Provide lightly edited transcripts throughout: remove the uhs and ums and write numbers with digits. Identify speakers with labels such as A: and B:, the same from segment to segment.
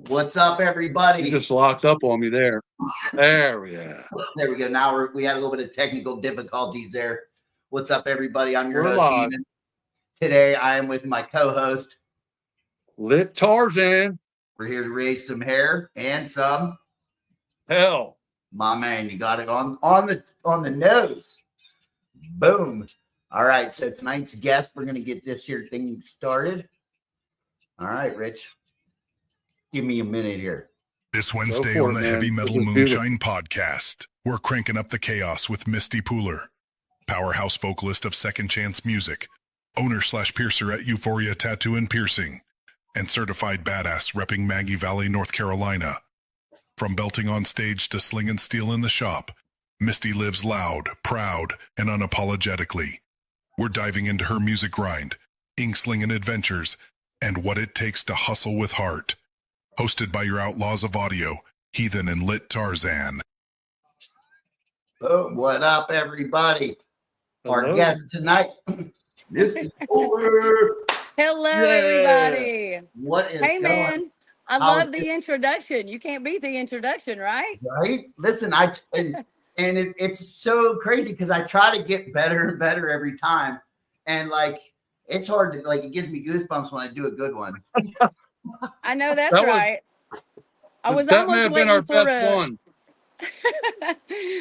A: What's up, everybody?
B: You just locked up on me there. There we go.
A: There we go. Now we had a little bit of technical difficulties there. What's up, everybody? I'm your host, Heathen. Today, I am with my co-host,
B: Lit Tarzan.
A: We're here to raise some hair and some
B: hell.
A: My man, you got it on the nose. Boom. All right. So tonight's guest, we're gonna get this here thing started. All right, Rich. Give me a minute here.
C: This Wednesday on the Heavy Metal Moonshine podcast, we're cranking up the chaos with Misty Pooler, powerhouse vocalist of Second Chance Music, owner/piercer at Euphoria Tattoo and Piercing, and certified badass repping Maggie Valley, North Carolina. From belting on stage to slinging steel in the shop, Misty lives loud, proud, and unapologetically. We're diving into her music grind, ink-slinging adventures, and what it takes to hustle with heart. Hosted by your outlaws of audio, Heathen and Lit Tarzan.
A: Oh, what up, everybody?
B: Hello.
A: Our guest tonight, Misty Pooler.
D: Hello, everybody.
A: What is
D: hey,
A: going?
D: Man, I love the introduction. You can't beat the introduction, right?
A: Right? Listen, it's so crazy because I try to get better and better every time, and like it's hard to it gives me goosebumps when I do a good one.
D: I know that's right. I was
B: that may
D: almost
B: have
D: waiting
B: been our
D: for
B: best one.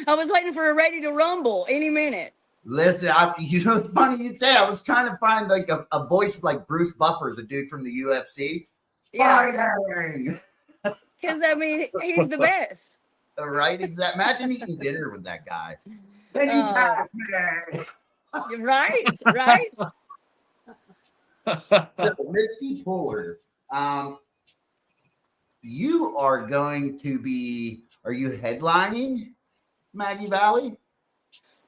D: I was waiting for a Ready to Rumble any minute.
A: Listen, it's funny you say. I was trying to find like a voice like Bruce Buffer, the dude from the UFC.
D: Yeah, because I mean he's the best.
A: Right? Imagine eating dinner with that guy.
D: Right, right.
A: So, Misty Pooler, you are going to be. Are you headlining Maggie Valley?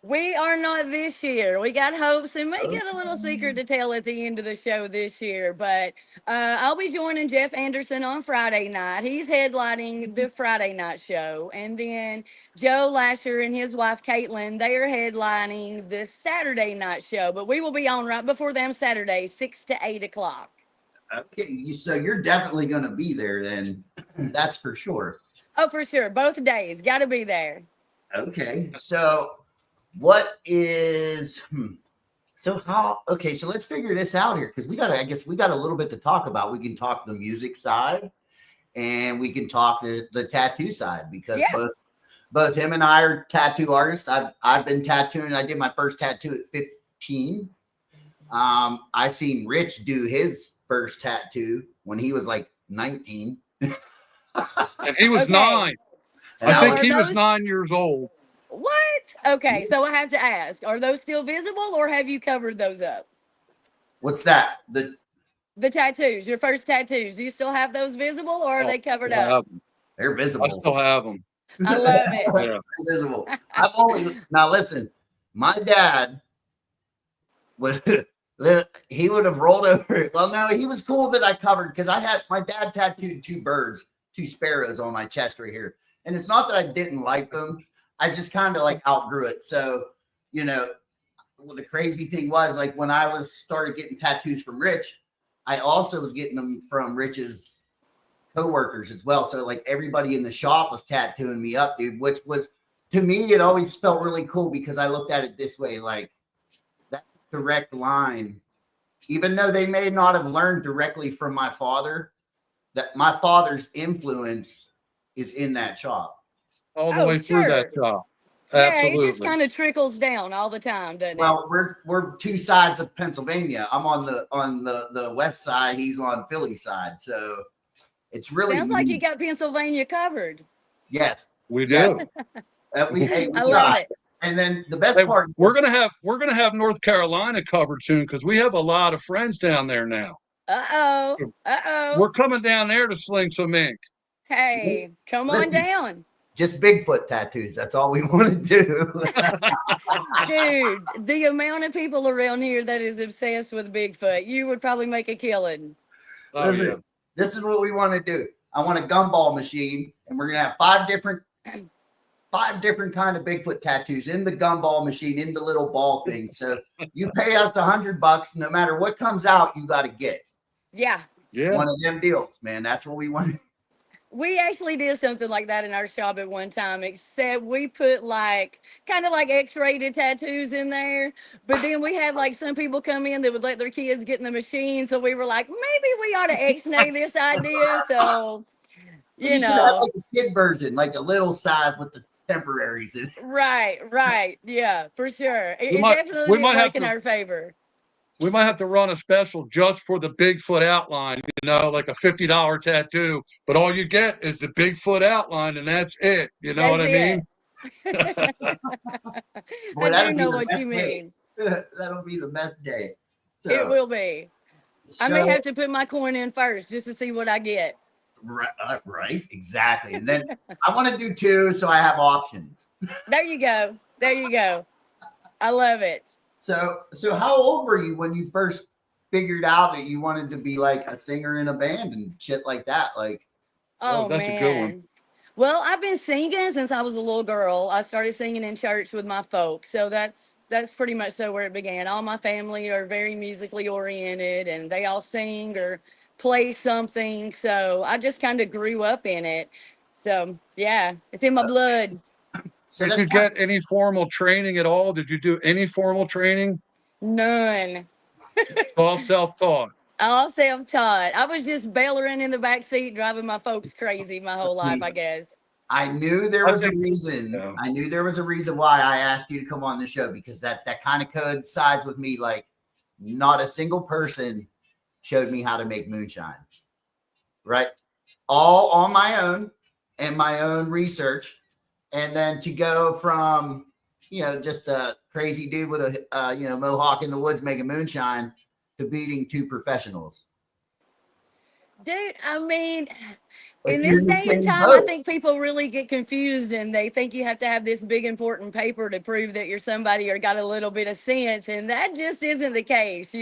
D: We are not this year. We got hopes and may get a little secret to tell at the end of the show this year. But I'll be joining Jeff Anderson on Friday night. He's headlining the Friday night show. And then Joe Lasher and his wife, Caitlin, they are headlining the Saturday night show. But we will be on right before them Saturday, 6 to 8 o'clock.
A: Okay, so you're definitely going to be there then. That's for sure.
D: Oh, for sure. Both days. Got to be there.
A: Okay. So what is so let's figure this out here because we got a little bit to talk about. We can talk the music side and we can talk the tattoo side because both him and I are tattoo artists. I've been tattooing. I did my first tattoo at 15. I seen Rich do his first tattoo when he was like 19.
B: And he was 9. I think he was 9 years old.
D: What? Okay, so I have to ask, are those still visible or have you covered those up?
A: What's that?
D: The tattoos, your first tattoos. Do you still have those visible or are they covered up?
A: They're visible.
B: I still have them.
D: I love it.
A: They're visible. Now listen, my dad he would have rolled over. Well, no, he was cool that I covered because my dad tattooed 2 sparrows on my chest right here. And it's not that I didn't like them. I just kind of like outgrew it. So, the crazy thing was like when I started getting tattoos from Rich, I also was getting them from Rich's coworkers as well. So like everybody in the shop was tattooing me up, dude, which was, to me, it always felt really cool because I looked at it this way, like that direct line, even though they may not have learned directly from my father, that my father's influence is in that shop.
B: All the way through that shop. Absolutely.
D: Yeah, it just kind of trickles down all the time, doesn't it?
A: Well, we're 2 sides of Pennsylvania. I'm on the west side. He's on Philly side. So it's really
D: sounds like you got Pennsylvania covered.
A: Yes,
B: we do.
A: Yes. We
D: I love it.
A: And then the best part,
B: we're gonna have North Carolina covered soon because we have a lot of friends down there now. We're coming down there to sling some ink.
D: Hey, come on down.
A: Just Bigfoot tattoos. That's all we want to do.
D: Dude, the amount of people around here that is obsessed with Bigfoot, you would probably make a killing.
A: Listen, this is what we want to do. I want a gumball machine, and we're gonna have 5 different kind of Bigfoot tattoos in the gumball machine, in the little ball thing. So you pay us $100, no matter what comes out, you got to get.
D: Yeah,
B: Yeah.
A: One of them deals, man. That's what we want.
D: We actually did something like that in our shop at one time, except we put like kind of like X-rated tattoos in there. But then we had like some people come in that would let their kids get in the machine. So we were like, maybe we ought to X-nay this idea. So,
A: You should have like a kid version, like a little size with the temporaries in it.
D: Right. Yeah, for sure. It definitely did work in our favor.
B: We might have to run a special just for the Bigfoot outline, like a $50 tattoo, but all you get is the Bigfoot outline and that's it. You know what I mean?
A: Boy,
D: I do know what you mean.
A: That'll be the best day. So,
D: it will be. I may have to put my coin in first just to see what I get.
A: Right, exactly. And then I want to do 2, so I have options.
D: There you go. I love it.
A: So how old were you when you first figured out that you wanted to be like a singer in a band and shit like that? Like,
D: oh
B: that's
D: man.
B: A good one.
D: Well, I've been singing since I was a little girl. I started singing in church with my folks. So that's pretty much so where it began. All my family are very musically oriented and they all sing or play something. So I just kind of grew up in it. So yeah, it's in my blood.
B: So did you get any formal training at all? Did you do any formal training?
D: None.
B: All self-taught.
D: All self-taught. I was just bellering in the back seat, driving my folks crazy my whole life, I guess.
A: I knew there was a reason. No. I knew there was a reason why I asked you to come on the show, because that kind of coincides with me. Like, not a single person showed me how to make moonshine. Right? All on my own and my own research. And then to go from, just a crazy dude with a, mohawk in the woods making moonshine to beating 2 professionals.
D: Dude, I mean, in this day and time, I think people really get confused and they think you have to have this big, important paper to prove that you're somebody or got a little bit of sense. And that just isn't the case,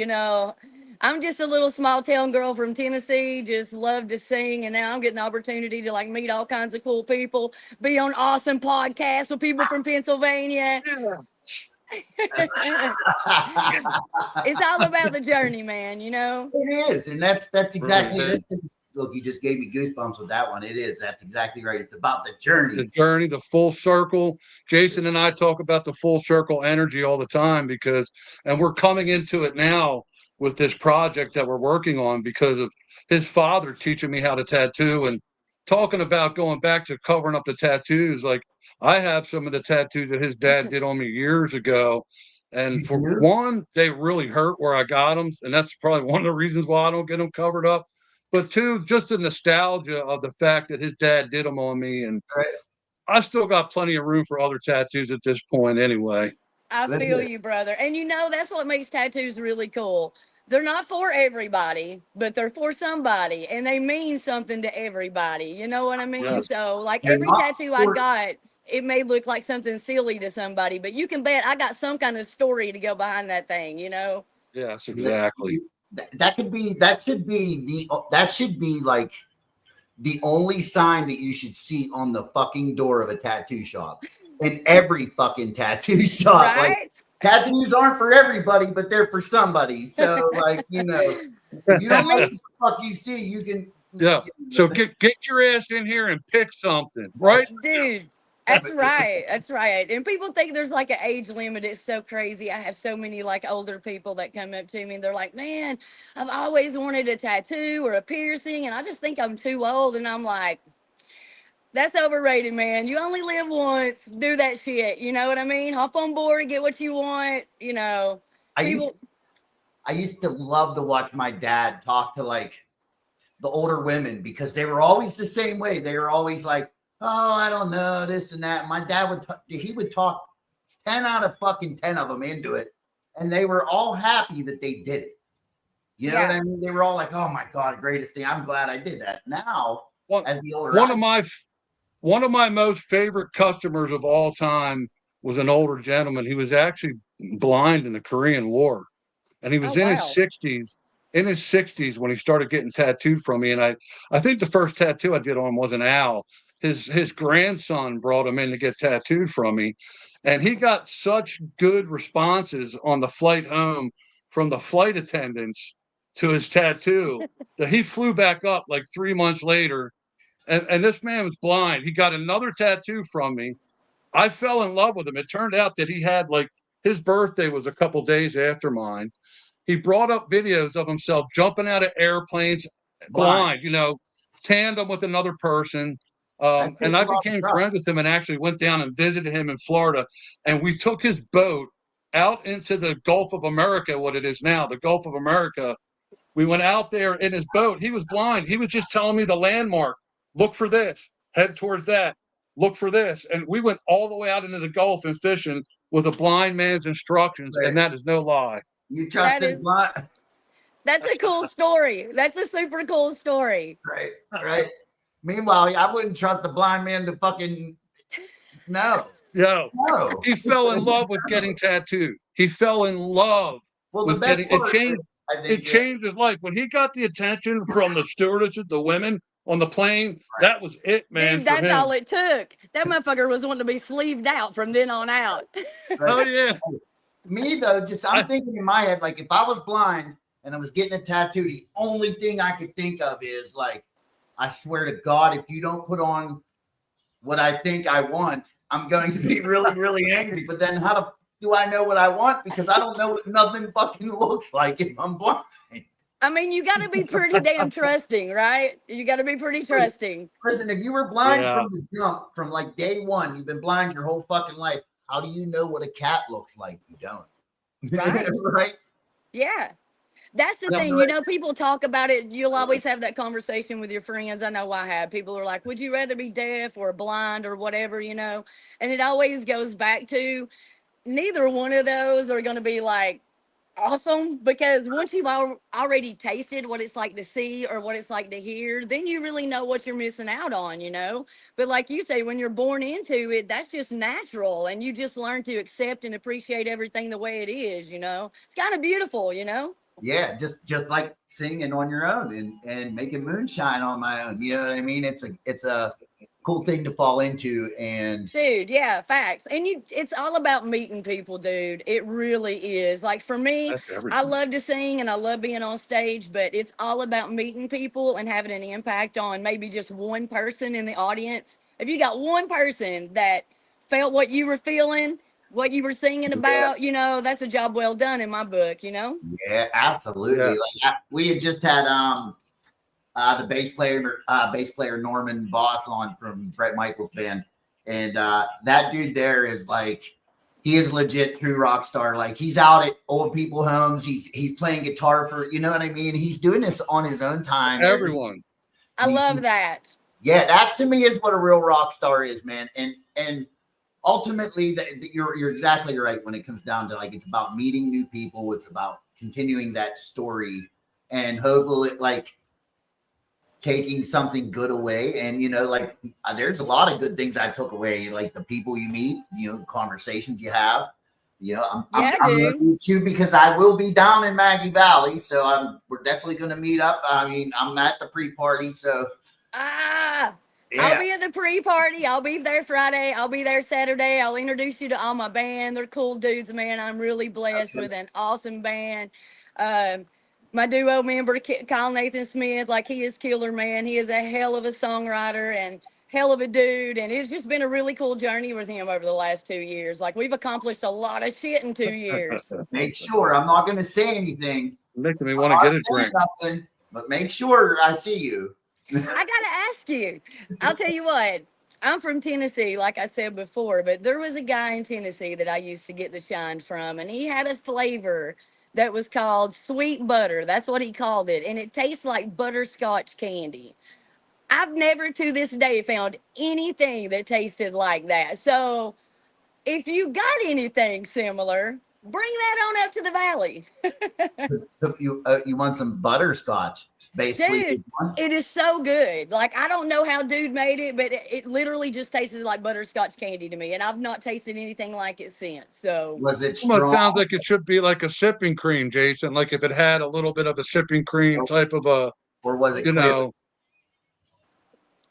D: I'm just a little small town girl from Tennessee, just love to sing. And now I'm getting the opportunity to like meet all kinds of cool people, be on awesome podcasts with people from Pennsylvania. It's all about the journey, man,
A: It is. And that's exactly it. Look, you just gave me goosebumps with that one. It is. That's exactly right. It's about the journey.
B: The journey, the full circle. Jason and I talk about the full circle energy all the time and we're coming into it now with this project that we're working on because of his father teaching me how to tattoo and talking about going back to covering up the tattoos. Like, I have some of the tattoos that his dad did on me years ago. And for one, they really hurt where I got them. And that's probably one of the reasons why I don't get them covered up. But 2, just the nostalgia of the fact that his dad did them on me. And I still got plenty of room for other tattoos at this point anyway.
D: I feel you, brother. And that's what makes tattoos really cool. They're not for everybody, but they're for somebody, and they mean something to everybody. You know what I mean? Yes. So, like, every tattoo I got, it may look like something silly to somebody, but you can bet I got some kind of story to go behind that thing,
B: Yes, exactly.
A: That should be like the only sign that you should see on the fucking door of a tattoo shop. In every fucking tattoo shop.
D: Right?
A: Like, tattoos aren't for everybody, but they're for somebody. So, like, if you don't like the fuck you see, you can.
B: Yeah. So get your ass in here and pick something, right?
D: Dude, that's right. That's right. And people think there's like an age limit. It's so crazy. I have so many like older people that come up to me and they're like, man, I've always wanted a tattoo or a piercing. And I just think I'm too old. And I'm like, that's overrated, man. You only live once. Do that shit. You know what I mean? Hop on board, get what you want.
A: I used to love to watch my dad talk to like the older women because they were always the same way. They were always like, oh, I don't know, this and that. My dad would talk 10 out of fucking 10 of them into it. And they were all happy that they did it. You know what I mean? They were all like, oh my God, greatest thing. I'm glad I did that. Now, as the older
B: one of my most favorite customers of all time was an older gentleman. He was actually blind in the Korean War, and he was his 60s. In his 60s when he started getting tattooed from me, and I think the first tattoo I did on him was an owl. His grandson brought him in to get tattooed from me, and he got such good responses on the flight home from the flight attendants to his tattoo that he flew back up like 3 months later. And this man was blind. He got another tattoo from me. I fell in love with him. It turned out that he had like his birthday was a couple days after mine. He brought up videos of himself jumping out of airplanes, blind, tandem with another person. And I became friends with him and actually went down and visited him in Florida. And we took his boat out into the Gulf of America, what it is now, the Gulf of America. We went out there in his boat. He was blind. He was just telling me the landmark. Look for this, head towards that, look for this. And we went all the way out into the Gulf and fishing with a blind man's instructions. And that is no lie.
A: You trust him blind?
D: That's a cool story. That's a super cool story.
A: Right. Meanwhile, I wouldn't trust a blind man to fucking no. He fell in love with getting tattooed. He fell in love with getting it. It changed his life when he got the attention from the stewardesses, the women on the plane. That was it, man.
D: Dude, that's all it took. That motherfucker was wanting to be sleeved out from then on out.
B: Oh yeah.
A: Me though, I'm thinking in my head, like if I was blind and I was getting a tattoo, the only thing I could think of is like, I swear to God, if you don't put on what I think I want, I'm going to be really, really angry. But then how do I know what I want? Because I don't know what nothing fucking looks like if I'm blind.
D: I mean, you got to be pretty damn trusting, right? You got to be pretty trusting.
A: Listen, if you were blind from the jump, from like day one, you've been blind your whole fucking life. How do you know what a cat looks like? You don't.
D: Right.
A: Right?
D: Yeah. That's the thing. People talk about it. You'll always have that conversation with your friends. I know I have. People are like, would you rather be deaf or blind or whatever, And it always goes back to neither one of those are going to be like awesome, because once you've already tasted what it's like to see or what it's like to hear, then you really know what you're missing out on, But like you say, when you're born into it, that's just natural, and you just learn to accept and appreciate everything the way it is, It's kind of beautiful,
A: Yeah, just like singing on your own and making moonshine on my own. You know what I mean? It's a cool thing to fall into. And
D: dude, yeah, facts. And it's all about meeting people, dude. It really is. Like for me, I love to sing and I love being on stage, but it's all about meeting people and having an impact on maybe just one person in the audience. If you got one person that felt what you were feeling, what you were singing about, that's a job well done in my book,
A: Yeah, absolutely. Yeah. Like we had just had the bass player Norman Voss on from Bret Michaels' band, and that dude there is like, he is legit true rock star. Like he's out at old people homes. He's playing guitar for, you know what I mean? He's doing this on his own time.
B: Everyone.
D: I love that.
A: Yeah, that to me is what a real rock star is, man. And ultimately, you're exactly right when it comes down to like, it's about meeting new people. It's about continuing that story and hopefully like taking something good away. And, there's a lot of good things I took away, like the people you meet, conversations you have, I'm going to too, because I will be down in Maggie Valley. So we're definitely going to meet up. I mean, I'm at the pre-party. So,
D: yeah. I'll be at the pre-party. I'll be there Friday. I'll be there Saturday. I'll introduce you to all my band. They're cool dudes, man. I'm really blessed with an awesome band. My duo member, Kyle Nathan Smith, like he is killer, man. He is a hell of a songwriter and hell of a dude. And it's just been a really cool journey with him over the last 2 years. Like we've accomplished a lot of shit in 2 years.
A: Make sure. I'm not going to say anything.
B: Making me want to get a drink.
A: Nothing, but make sure I see you.
D: I gotta ask you. I'll tell you what. I'm from Tennessee, like I said before, but there was a guy in Tennessee that I used to get the shine from, and he had a flavor that was called sweet butter. That's what he called it, and it tastes like butterscotch candy. I've never to this day found anything that tasted like that. So if you got anything similar, bring that on up to the valley.
A: You want some butterscotch, basically.
D: Dude, it is so good. Like, I don't know how dude made it, but it literally just tastes like butterscotch candy to me, and I've not tasted anything like it since. So
A: was it strong?
B: Well, it sounds like it should be like a sipping cream, Jason. Like if it had a little bit of a sipping cream type of a,
A: or was it clear?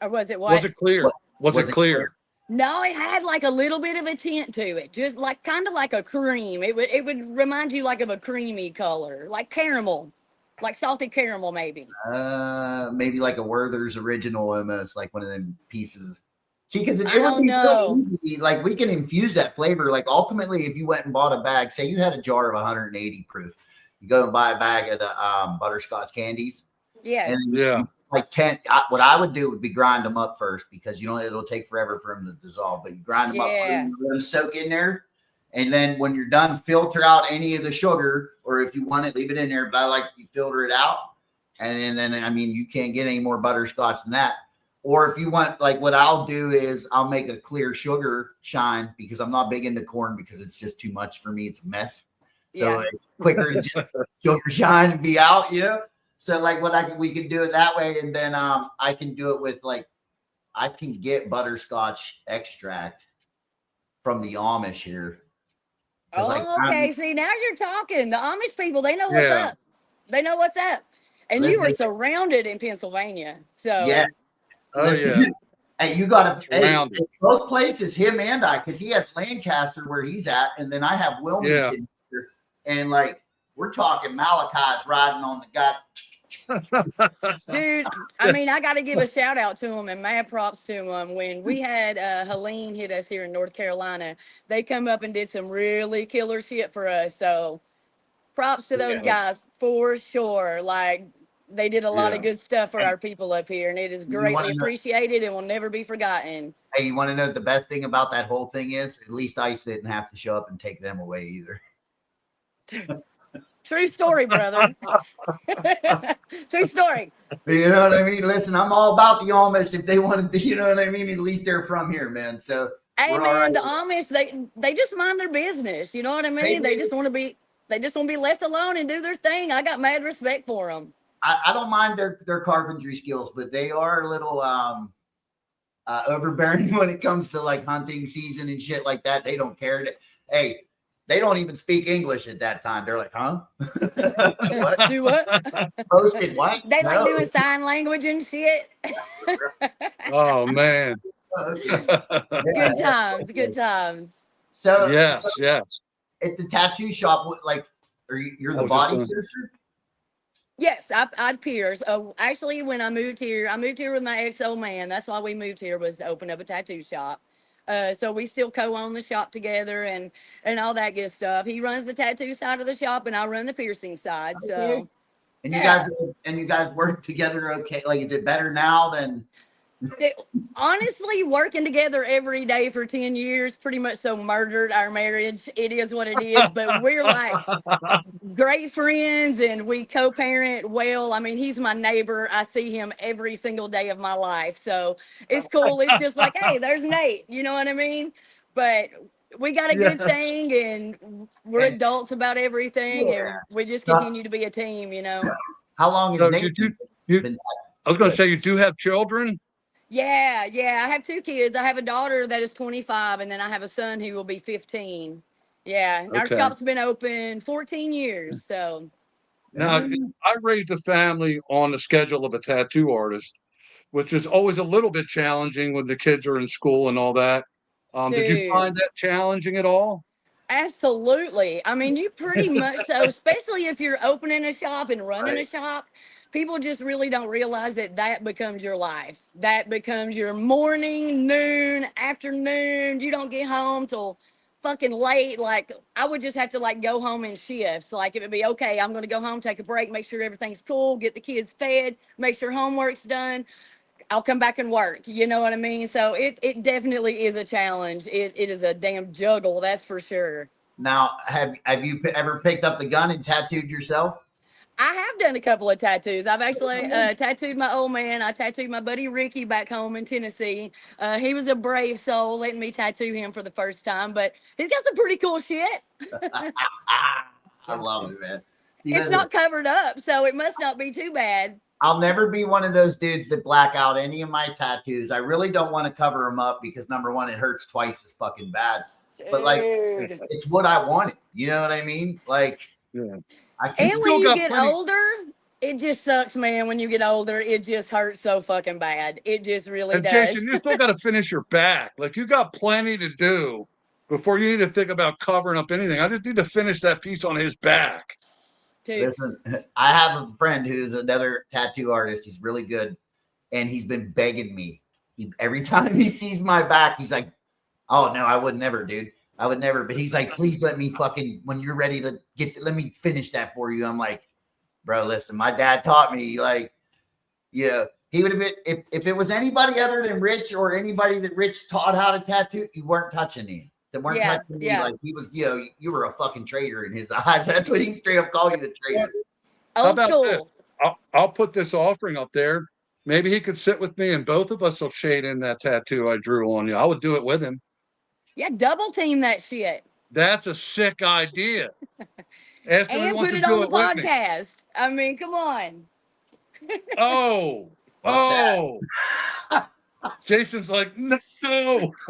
D: Or was it what?
B: Was it clear? Was it clear?
D: No, it had like a little bit of a tint to it, just like kind of like a cream. It would remind you like of a creamy color, like caramel. Like salted caramel, maybe.
A: Maybe like a Werther's original, almost like one of them pieces. See, because it
D: I
A: would
D: don't
A: be
D: know.
A: so easy. Like we can infuse that flavor. Like ultimately, if you went and bought a bag, say you had a jar of 180 proof, you go and buy a bag of the butterscotch candies.
D: Yeah.
A: And
B: Yeah.
A: like 10, what I would do would be grind them up first, because you know it'll take forever for them to dissolve. But you grind them up, let them soak in there, and then when you're done, filter out any of the sugar, or if you want it, leave it in there. But I like you filter it out, and then I mean you can't get any more butterscotch than that. Or if you want, like what I'll do is I'll make a clear sugar shine, because I'm not big into corn because it's just too much for me. It's a mess. So it's quicker to just sugar shine and be out, you know. So like we can do it that way, and then I can do it with like I can get butterscotch extract from the Amish here.
D: Oh,
A: Like,
D: okay. See, now you're talking. The Amish people, they know what's up. They know what's up. And you are surrounded in Pennsylvania. So
A: yes.
B: Oh yeah.
A: Hey, you got to both places, him and I, because he has Lancaster where he's at, and then I have Wilmington here, and like we're talking Malachi's riding on the guy.
D: Dude, I mean, I got to give a shout out to him and mad props to him. When we had Helene hit us here in North Carolina, they come up and did some really killer shit for us. So props to those guys for sure. Like they did a lot of good stuff for our people up here, and it is greatly appreciated and will never be forgotten.
A: Hey, you want to know what the best thing about that whole thing is? At least ICE didn't have to show up and take them away either.
D: True story, brother. True story.
A: You know what I mean? Listen, I'm all about the Amish. If they wanted to, you know what I mean? At least they're from here, man. So
D: hey man, the Amish, they just mind their business. You know what I mean? They just want to be left alone and do their thing. I got mad respect for them.
A: I don't mind their carpentry skills, but they are a little overbearing when it comes to like hunting season and shit like that. They don't care. Hey, they don't even speak English at that time. They're like, huh?
D: What? Do what?
A: Posted what?
D: They like doing sign language and shit.
B: Oh man.
A: Okay.
D: Good times. Good times.
A: So
B: yes.
A: At the tattoo shop, like, you're the body piercer?
D: Yes, I pierce. Actually, when I moved here with my ex-old man. That's why we moved here, was to open up a tattoo shop. So we still co-own the shop together and all that good stuff. He runs the tattoo side of the shop, and I run the piercing side. Okay. So,
A: and you guys work together. Okay, like, is it better now than?
D: Honestly, working together every day for 10 years pretty much so murdered our marriage. It is what it is, but we're like great friends, and we co-parent well. I mean, he's my neighbor. I see him every single day of my life, so it's cool. It's just like, hey, there's Nate, you know what I mean? But we got a good thing, and we're adults about everything, and we just continue to be a team, you know.
A: How long has Nate been?
B: I was going to say, you do have children?
D: Yeah. I have 2 kids. I have a daughter that is 25, and then I have a son who will be 15. Yeah. Okay. Our shop's been open 14 years. So
B: now I raised a family on the schedule of a tattoo artist, which is always a little bit challenging when the kids are in school and all that. Did you find that challenging at all?
D: Absolutely. I mean, you pretty much so, especially if you're opening a shop and running a shop. People just really don't realize that becomes your life. That becomes your morning, noon, afternoon. You don't get home till fucking late. Like, I would just have to like go home in shifts. Like, it would be, okay, I'm going to go home, take a break, make sure everything's cool, get the kids fed, make sure homework's done. I'll come back and work. You know what I mean? So it definitely is a challenge. It is a damn juggle, that's for sure.
A: Now, have you ever picked up the gun and tattooed yourself?
D: I have done a couple of tattoos. I've actually tattooed my old man. I tattooed my buddy Ricky back home in Tennessee. He was a brave soul, letting me tattoo him for the first time, but he's got some pretty cool shit.
A: I love it, man. See,
D: it's not covered up, so it must not be too bad.
A: I'll never be one of those dudes that black out any of my tattoos. I really don't want to cover them up because, number one, it hurts twice as fucking bad. Dude. But like, it's what I wanted. You know what I mean? Like,
D: and when you get older, it just sucks, man. When you get older, it just hurts so fucking bad. It just really does.
B: Jason, you still got to finish your back. Like, you got plenty to do before you need to think about covering up anything. I just need to finish that piece on his back.
D: too.
A: Listen, I have a friend who's another tattoo artist. He's really good. And he's been begging me. Every time he sees my back, he's like, oh, no, I would never, dude. I would never. But he's like, please let me when you're ready to let me finish that for you. I'm like, bro, listen, my dad taught me, like, you know, he would have been, if it was anybody other than Rich or anybody that Rich taught how to tattoo, you weren't touching him. They weren't touching me. Like, he was, you know, you were a fucking traitor in his eyes. That's what he straight up called you, a traitor.
B: How about this? I'll put this offering up there. Maybe he could sit with me and both of us will shade in that tattoo I drew on you. I would do it with him.
D: Yeah, double team that shit.
B: That's a sick idea. Ask him
D: and put it on the podcast. I mean, come on.
B: Oh. Jason's like, no.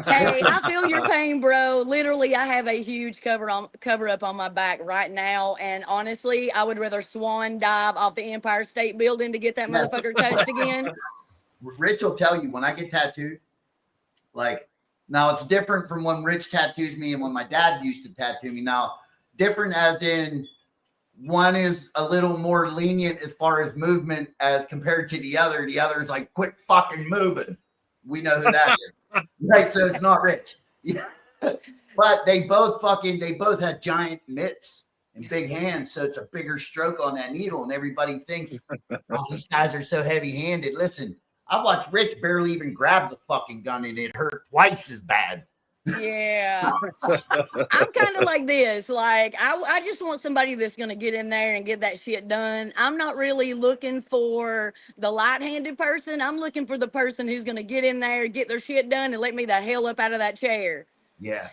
D: Hey, I feel your pain, bro. Literally, I have a huge cover up on my back right now, and honestly, I would rather swan dive off the Empire State Building to get that motherfucker touched again.
A: Rich will tell you when I get tattooed, like, now it's different from when Rich tattoos me and when my dad used to tattoo me. Now, different as in one is a little more lenient as far as movement as compared to the other. The other is like, quit fucking moving. We know who that is. Right? So it's not Rich. Yeah. But they both have giant mitts and big hands. So it's a bigger stroke on that needle. And everybody thinks, oh, these guys are so heavy handed. Listen, I watched Rich barely even grab the fucking gun and it hurt twice as bad.
D: Yeah. I'm kind of like this. Like, I just want somebody that's going to get in there and get that shit done. I'm not really looking for the light-handed person. I'm looking for the person who's going to get in there, get their shit done, and let me the hell up out of that chair.
A: Yeah.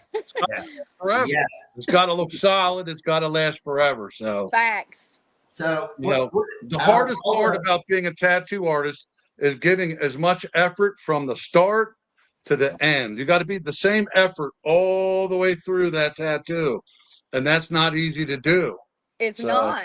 B: Forever. Yes. It's got to look solid. It's got to last forever. So
D: facts.
A: So
B: the hardest part about being a tattoo artist is giving as much effort from the start to the end. You got to be the same effort all the way through that tattoo. And that's not easy to do.
D: It's not.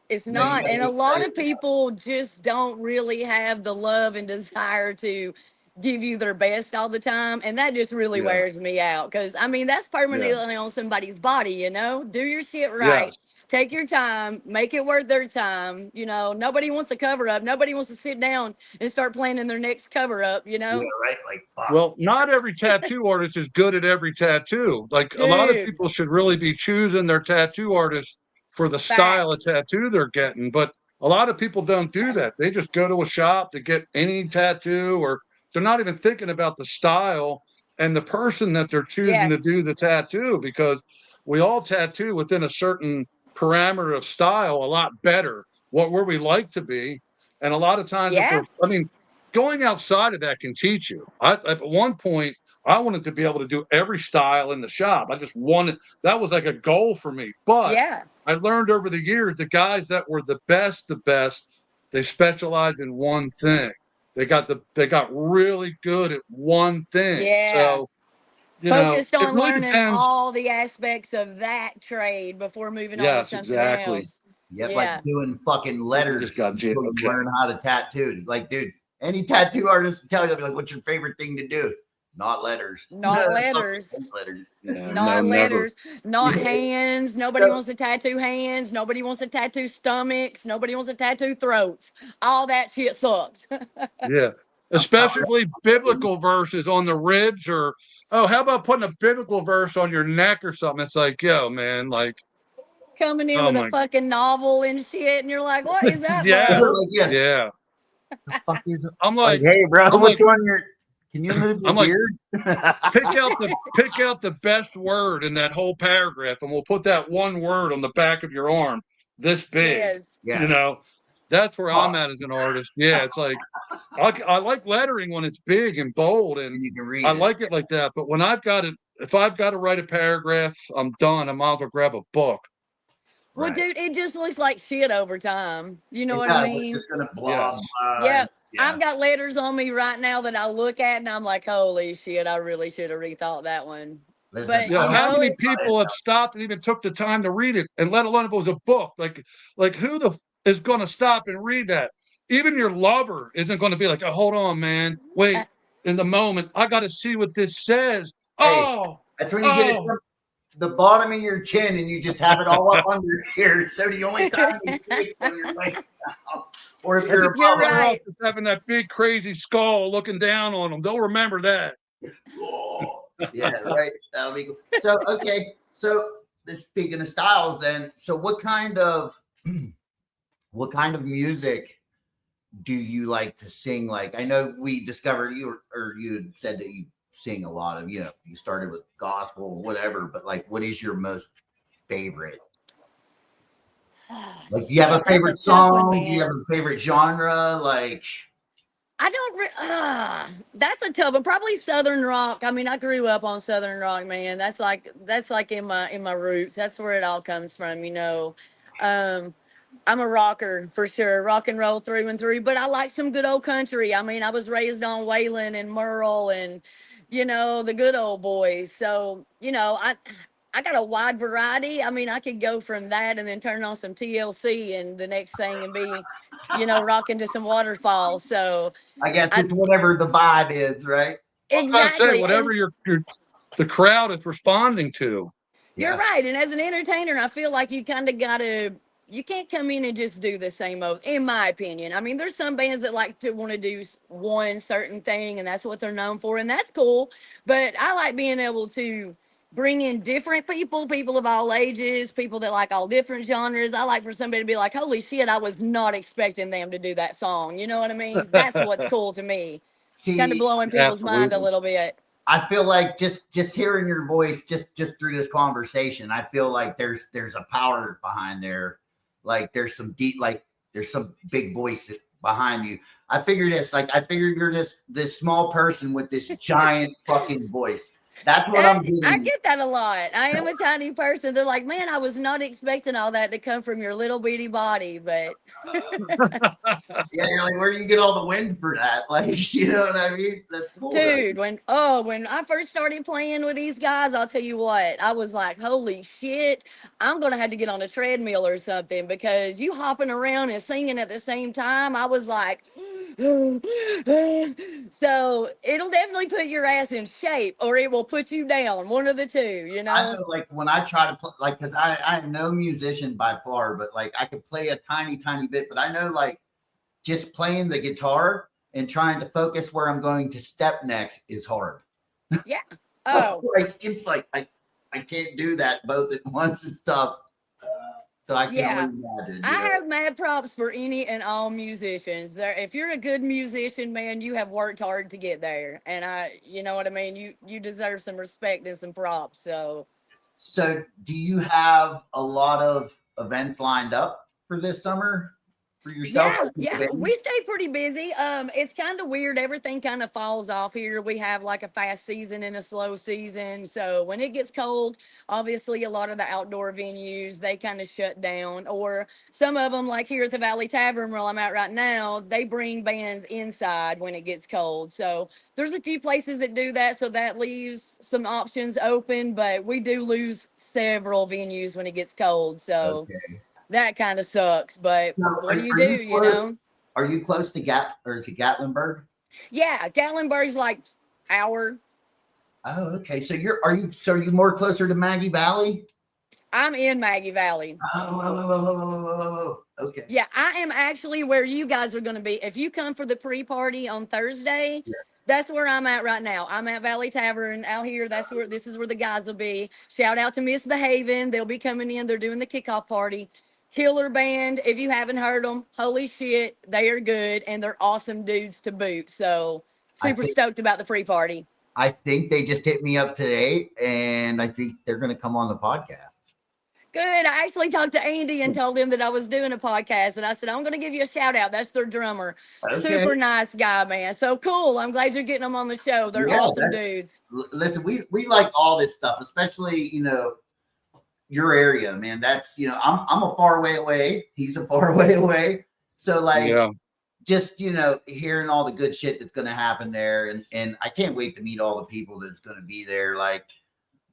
D: And a lot of people just don't really have the love and desire to give you their best all the time. And that just really wears me out. Because, I mean, that's permanently on somebody's body, you know? Do your shit right. Yes. Take your time, make it worth their time. You know, nobody wants a cover up. Nobody wants to sit down and start planning their next cover up, you know?
A: Yeah, right. Like, fuck.
B: Well, not every tattoo artist is good at every tattoo. Like, a lot of people should really be choosing their tattoo artist for the style of tattoo they're getting. But a lot of people don't do that. They just go to a shop to get any tattoo, or they're not even thinking about the style and the person that they're choosing to do the tattoo, because we all tattoo within a certain parameter of style a lot better, where we like to be. And a lot of times, going outside of that can teach you. At one point, I wanted to be able to do every style in the shop. I just wanted, that was like a goal for me. But I learned over the years, the guys that were the best, they specialized in one thing. They got really good at one thing. Yeah. So,
D: focused on really learning all the aspects of that trade before moving on to something else.
A: Yep, like doing fucking letters. Learn how to tattoo. Like, dude, any tattoo artist will tell you, like, what's your favorite thing to do? Not letters.
D: Not letters.
B: Yeah,
D: not letters. Not hands. Nobody wants to tattoo hands. Nobody wants to tattoo stomachs. Nobody wants to tattoo throats. All that shit sucks.
B: Yeah. Especially biblical verses on the ribs, or how about putting a biblical verse on your neck or something? It's like, yo, man, like
D: coming in with a fucking novel and shit, and you're like, what is that?
A: Bro?
B: Yeah.
A: The fuck is it?
B: I'm like,
A: hey, bro, what's on your? Can you move your beard?
B: pick out the best word in that whole paragraph, and we'll put that one word on the back of your arm, this big. Yes. You know. That's where I'm at as an artist. Yeah, it's like I like lettering when it's big and bold, and
A: you can read
B: like it like that. But when if I've got to write a paragraph, I'm done. I might as well grab a book.
D: Well, dude, it just looks like shit over time. You know what I mean?
A: It's just gonna blob.
D: Yeah. I've got letters on me right now that I look at, and I'm like, holy shit, I really should have rethought that one.
B: But how many people have stopped and even took the time to read it, and let alone if it was a book? Like who is going to stop and read that? Even your lover isn't going to be like, oh, hold on, man. Wait, in the moment, I got to see what this says.
A: Hey, that's when you get it. the bottom of your chin and you just have it all up under here. So the only time you fix when you're laying down, or if you're
D: You're
A: above,
D: right.
B: Having that big crazy skull looking down on them. They'll remember that.
A: oh, yeah, right. That'll be cool. So okay. So speaking of styles, then, so what kind of music do you like to sing? Like, I know we discovered you, or you had said that you sing a lot of, you started with gospel or whatever, but like, what is your most favorite? Like, do you have a favorite song? Do you have a favorite genre? Like,
D: I don't. That's a tough one. Probably Southern rock. I mean, I grew up on Southern rock, man. That's like in my roots. That's where it all comes from, I'm a rocker for sure, rock and roll through and through. But I like some good old country. I mean, I was raised on Waylon and Merle and the good old boys. So I got a wide variety. I mean, I could go from that and then turn on some TLC and the next thing and be, rocking to some waterfalls. So
A: I guess it's whatever the vibe is, right?
D: Exactly.
B: Say, whatever the crowd is responding to.
D: You're right. And as an entertainer, I feel like you kind of you can't come in and just do the same old, in my opinion. I mean, there's some bands that like to want to do one certain thing and that's what they're known for. And that's cool. But I like being able to bring in different people of all ages, people that like all different genres. I like for somebody to be like, holy shit, I was not expecting them to do that song. You know what I mean? That's what's cool to me.
A: See,
D: kind of blowing people's mind a little bit.
A: I feel like just hearing your voice, just through this conversation, I feel like there's a power behind there. Like there's some deep, like there's some big voice behind you. I figure you're this small person with this giant fucking voice. That's what I'm getting.
D: I get that a lot. I am a tiny person. They're like, man, I was not expecting all that to come from your little bitty body, but
A: yeah, you're like, where do you get all the wind for that? Like, you know what I mean? That's cool.
D: Dude, when I first started playing with these guys, I'll tell you what, I was like, holy shit, I'm gonna have to get on a treadmill or something because you hopping around and singing at the same time. I was like, so it'll definitely put your ass in shape or it will put you down, one of the two,
A: I know, like when I try to play, like, because I am no musician by far, but like I could play a tiny bit, but I know like just playing the guitar and trying to focus where I'm going to step next is hard.
D: Yeah. Oh,
A: like it's like I can't do that both at once. It's tough. So I can only imagine.
D: I have mad props for any and all musicians. If you're a good musician, man, you have worked hard to get there, and you know what I mean. You deserve some respect and some props. So
A: do you have a lot of events lined up for this summer for yourself?
D: Yeah, we stay pretty busy. It's kind of weird. Everything kind of falls off here. We have like a fast season and a slow season. So when it gets cold, obviously a lot of the outdoor venues, they kind of shut down, or some of them, like here at the Valley Tavern where I'm at right now, they bring bands inside when it gets cold. So there's a few places that do that. So that leaves some options open, but we do lose several venues when it gets cold. So that kind of sucks, but what do you do, you know?
A: Are you close to Gatlinburg?
D: Yeah, Gatlinburg's like hour.
A: Oh, okay. So are you more closer to Maggie Valley?
D: I'm in Maggie Valley.
A: Oh, okay.
D: Yeah, I am actually where you guys are going to be. If you come for the pre-party on Thursday, that's where I'm at right now. I'm at Valley Tavern out here. This is where the guys will be. Shout out to Misbehaving. They'll be coming in. They're doing the kickoff party. Killer band. If you haven't heard them, holy shit, they are good and they're awesome dudes to boot. So super stoked about the pre-party.
A: I think they just hit me up today and I think they're going to come on the podcast.
D: Good. I actually talked to Andy and told him that I was doing a podcast and I said, I'm going to give you a shout out. That's their drummer. Okay. Super nice guy, man. So cool. I'm glad you're getting them on the show. They're awesome dudes.
A: Listen, we like all this stuff, especially, your area, man. That's, I'm a far way away. He's a far way away. So like, just, hearing all the good shit that's going to happen there. And I can't wait to meet all the people that's going to be there. Like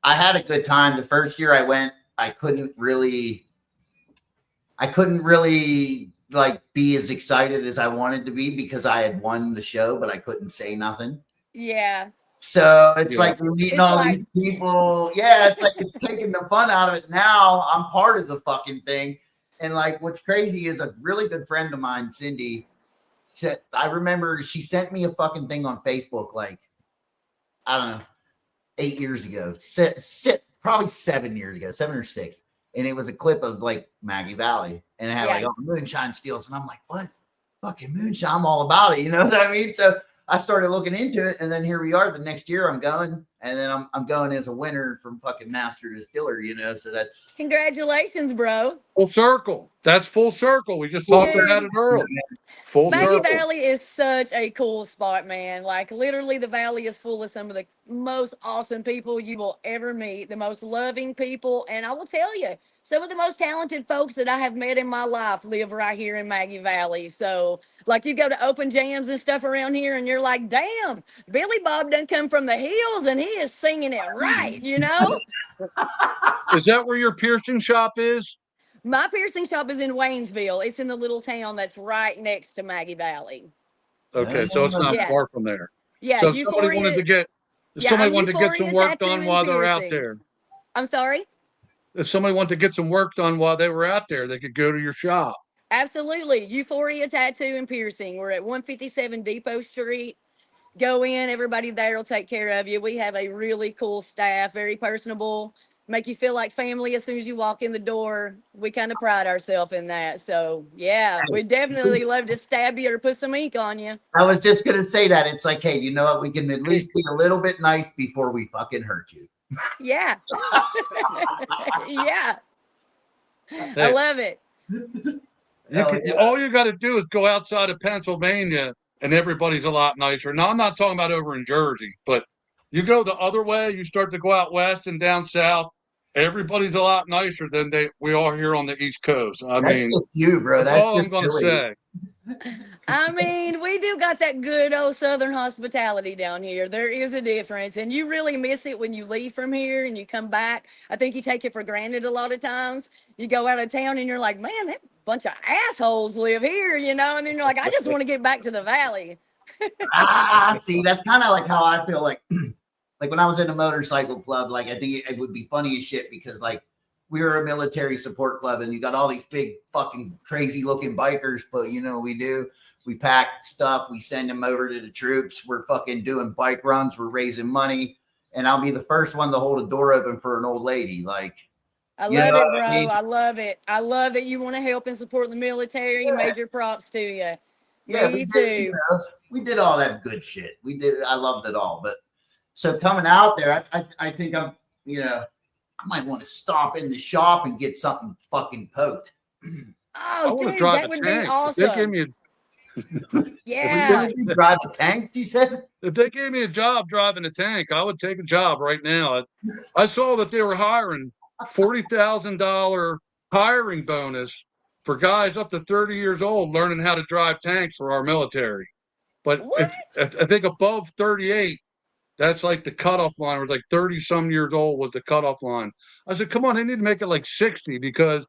A: I had a good time. The first year I went, I couldn't really like be as excited as I wanted to be because I had won the show, but I couldn't say nothing.
D: Yeah.
A: So it's
B: Yeah.
A: like you're meeting
D: It's
A: all
D: like-
A: these people. Yeah, it's like it's taking the fun out of it. Now I'm part of the fucking thing. And like what's crazy is a really good friend of mine, Cindy, said I remember she sent me a fucking thing on Facebook like I don't know, 8 years ago, probably 7 years ago, 7 or 6. And it was a clip of like Maggie Valley and it had like moonshine steals. And I'm like, what? Fucking moonshine. I'm all about it. You know what I mean? So I started looking into it. And then here we are. The next year I'm going. And then I'm going as a winner from fucking master distiller, you know? So that's
D: Congratulations, bro.
B: Full circle. That's full circle. We just talked about it earlier. Full
D: Maggie
B: circle.
D: Valley is such a cool spot, man. Like literally the valley is full of some of the most awesome people you will ever meet, the most loving people. And I will tell you, some of the most talented folks that I have met in my life live right here in Maggie Valley. So like you go to open jams and stuff around here and you're like, damn, Billy Bob done come from the hills and he is singing it right, you know?
B: Is that where your piercing shop is?
D: My piercing shop is in Waynesville. It's in the little town that's right next to Maggie Valley.
B: Okay, so it's not
D: Yeah.
B: far from there.
D: Yeah,
B: So if somebody wanted to get
D: Yeah,
B: somebody
D: I'm
B: wanted to get some
D: Euphoria
B: work
D: Tattoo
B: done
D: and
B: while they're out
D: Piercing.
B: there.
D: I'm sorry?
B: If somebody wanted to get some work done while they were out there, they could go to your shop.
D: Absolutely. Euphoria Tattoo and Piercing. We're at 157 Depot Street. Go in. Everybody there will take care of you. We have a really cool staff, very personable, make you feel like family as soon as you walk in the door. We kind of pride ourselves in that. So, yeah, we definitely love to stab you or put some ink on you.
A: I was just gonna say that. It's like, hey, you know what? We can at least be a little bit nice before we fucking hurt you.
D: Yeah. Yeah. I
B: Hey.
D: love it.
B: All you got to do is go outside of Pennsylvania and everybody's a lot nicer. Now, I'm not talking about over in Jersey, but you go the other way, you start to go out west and down south, everybody's a lot nicer than we are here on the East Coast. I
A: That's
B: mean,
A: just you, bro.
B: that's
A: That's
B: all I'm
A: just
B: going to
A: Billy.
B: say.
D: I mean, we do got that good old Southern hospitality down here. There is a difference, and you really miss it when you leave from here and you come back. I think you take it for granted a lot of times. You go out of town and you're like, man, that bunch of assholes live here, you know? And then you're like, I just want to get back to the valley.
A: See, that's kind of like how I feel like when I was in a motorcycle club, like I think it would be funny as shit because like we were a military support club and you got all these big fucking crazy looking bikers, but you know, we pack stuff, we send them over to the troops. We're fucking doing bike runs. We're raising money. And I'll be the first one to hold a door open for an old lady. Like,
D: I
A: you
D: love
A: know
D: it,
A: what
D: bro.
A: I mean?
D: I love it. I love that you want to help and support the military.
A: Yeah.
D: Major props to you.
A: Yeah,
D: Me
A: we did,
D: too.
A: you know, we did all that good shit. We did. I loved it all. But so coming out there, I think I'm, you know, I might want to stop in the shop and get something fucking poked.
B: I
D: Oh,
B: want to
D: dude,
B: drive
D: that
B: a
D: would
B: tank.
D: be
B: If they gave
D: awesome.
B: me
D: Yeah.
A: You drive a tank, you said?
B: if they gave me a job driving a tank, I would take a job right now. I saw that they were hiring $40,000 hiring bonus for guys up to 30 years old learning how to drive tanks for our military. But
D: What?
B: I think above 38, that's like the cutoff line. It was like 30 some years old was the cutoff line. I said, come on, they need to make it like 60 because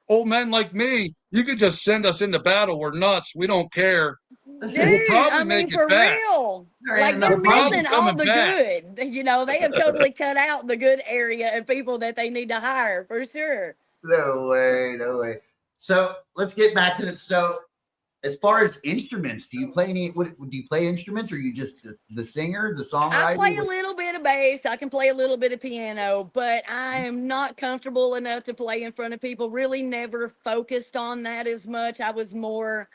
B: old men like me, you could just send us into battle. We're nuts. We don't care.
A: Listen,
D: Dude,
B: probably
D: I mean,
B: make it
D: for
B: back.
D: real.
A: There ain't
D: Like,
A: enough
D: they're
A: money
D: missing all
B: coming
D: the
B: back.
D: good. You know, they have totally cut out the good area of people that they need to hire, for sure.
A: no way, no way. So let's get back to this. So as far as instruments, do you play any? Do you play instruments, or are you just the singer, the songwriter?
D: I play a little bit of bass. I can play a little bit of piano, but I am not comfortable enough to play in front of people. Really never focused on that as much. I was more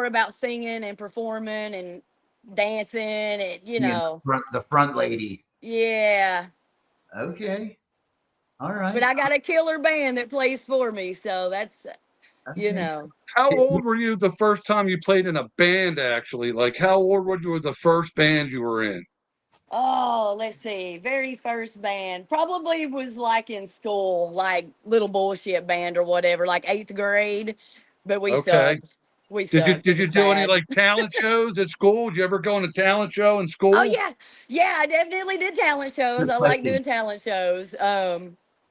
D: about singing and performing and dancing and, you know.
A: The front lady.
D: Yeah.
A: Okay. All right.
D: But I got a killer band that plays for me, so that's, you
A: Okay.
D: know.
B: How old were you the first time you played in a band, actually? Like, how old were you the first band you were in?
D: Oh, let's see. Very first band probably was like in school, like Little Bullshit Band or whatever, like 8th grade. But we
B: Okay.
D: sucked. We
B: Did
D: sucked.
B: you
D: It was
B: do any
D: bad.
B: like talent shows at school? Did you ever go on a talent show in school?
D: Oh yeah, yeah. I definitely did talent shows.
A: Good
D: I like
A: question.
D: doing talent shows.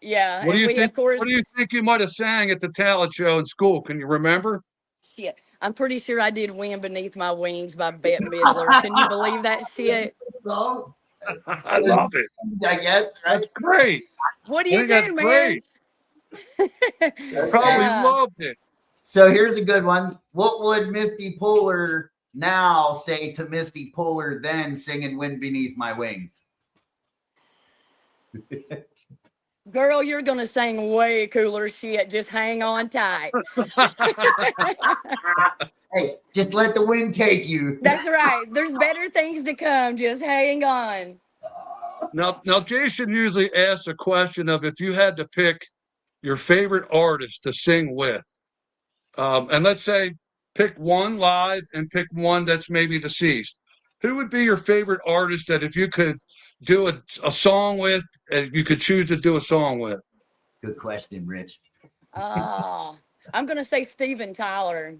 D: Yeah.
B: What do
D: and
B: you
D: we,
B: think?
D: of course,
B: What do you think you might have sang at the talent show in school? Can you remember?
D: shit. I'm pretty sure I did "Wind Beneath My Wings" by Bette Midler. Can you believe that shit?
A: No.
B: I love it.
A: I guess, right?
B: That's great.
D: What do
B: I
D: you
B: think
D: do,
B: that's
D: man?
B: great. Probably
D: Uh,
B: loved it.
A: So here's a good one. What would Misty Pooler now say to Misty Pooler then singing Wind Beneath My Wings?
D: Girl, you're gonna sing way cooler shit. Just hang on tight.
A: Hey, just let the wind take you.
D: That's right. There's better things to come. Just hang on.
B: Now, Jason usually asks a question of if you had to pick your favorite artist to sing with, and let's say pick one live and pick one that's maybe deceased. Who would be your favorite artist that if you could do a song with, and you could choose to do a song with?
A: Good question, Rich.
D: Oh, I'm gonna say Steven Tyler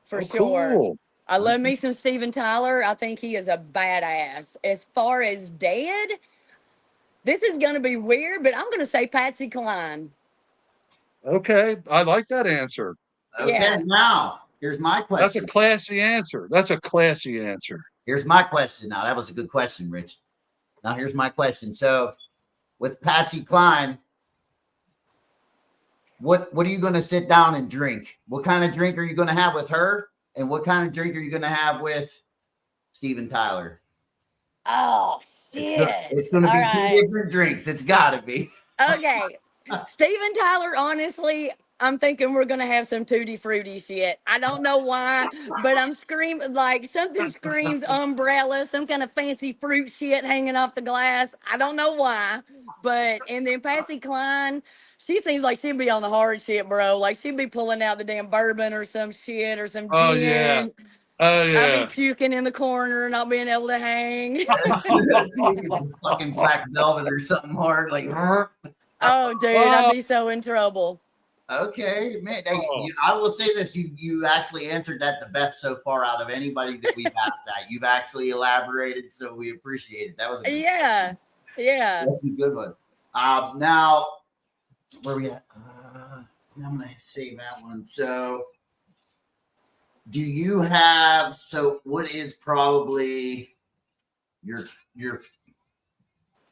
D: for
B: Oh,
D: sure.
B: cool.
D: I love me some Steven Tyler. I think he is a badass. As far as dead, this is gonna be weird, but I'm gonna say Patsy Cline.
B: Okay, I like that answer.
A: Okay,
D: Yeah.
A: now here's my
B: That's a
A: question.
B: classy answer. That's a classy answer.
A: Here's my question. Now that was a good question, Rich. Now here's my question. So, with Patsy Cline, what are you going to sit down and drink? What kind of drink are you going to have with her? And what kind of drink are you going to have with Steven Tyler?
D: Oh shit!
A: It's going to be
D: All
A: two
D: right.
A: different drinks. It's got to be.
D: Okay. Steven Tyler, honestly, I'm thinking we're gonna have some tutti frutti shit. I don't know why, but I'm screaming like something screams umbrella, some kind of fancy fruit shit hanging off the glass. I don't know why. But and then Patsy Cline, she seems like she'd be on the hard shit, bro. Like she'd be pulling out the damn bourbon or some shit or some
B: Oh,
D: gin.
B: yeah. Oh,
D: I'd
B: yeah.
D: be puking in the corner, not being able to hang.
A: Fucking black velvet or something hard. Like,
D: Oh, dude, I'd be so in trouble.
A: okay, man. Hey, I will say this: you actually answered that the best so far out of anybody that we've asked that. You've actually elaborated, so we appreciate it. That was a good
D: Yeah, yeah.
A: That's a good one. Now, where we at? I'm gonna save that one. So, do you have? So, what is probably your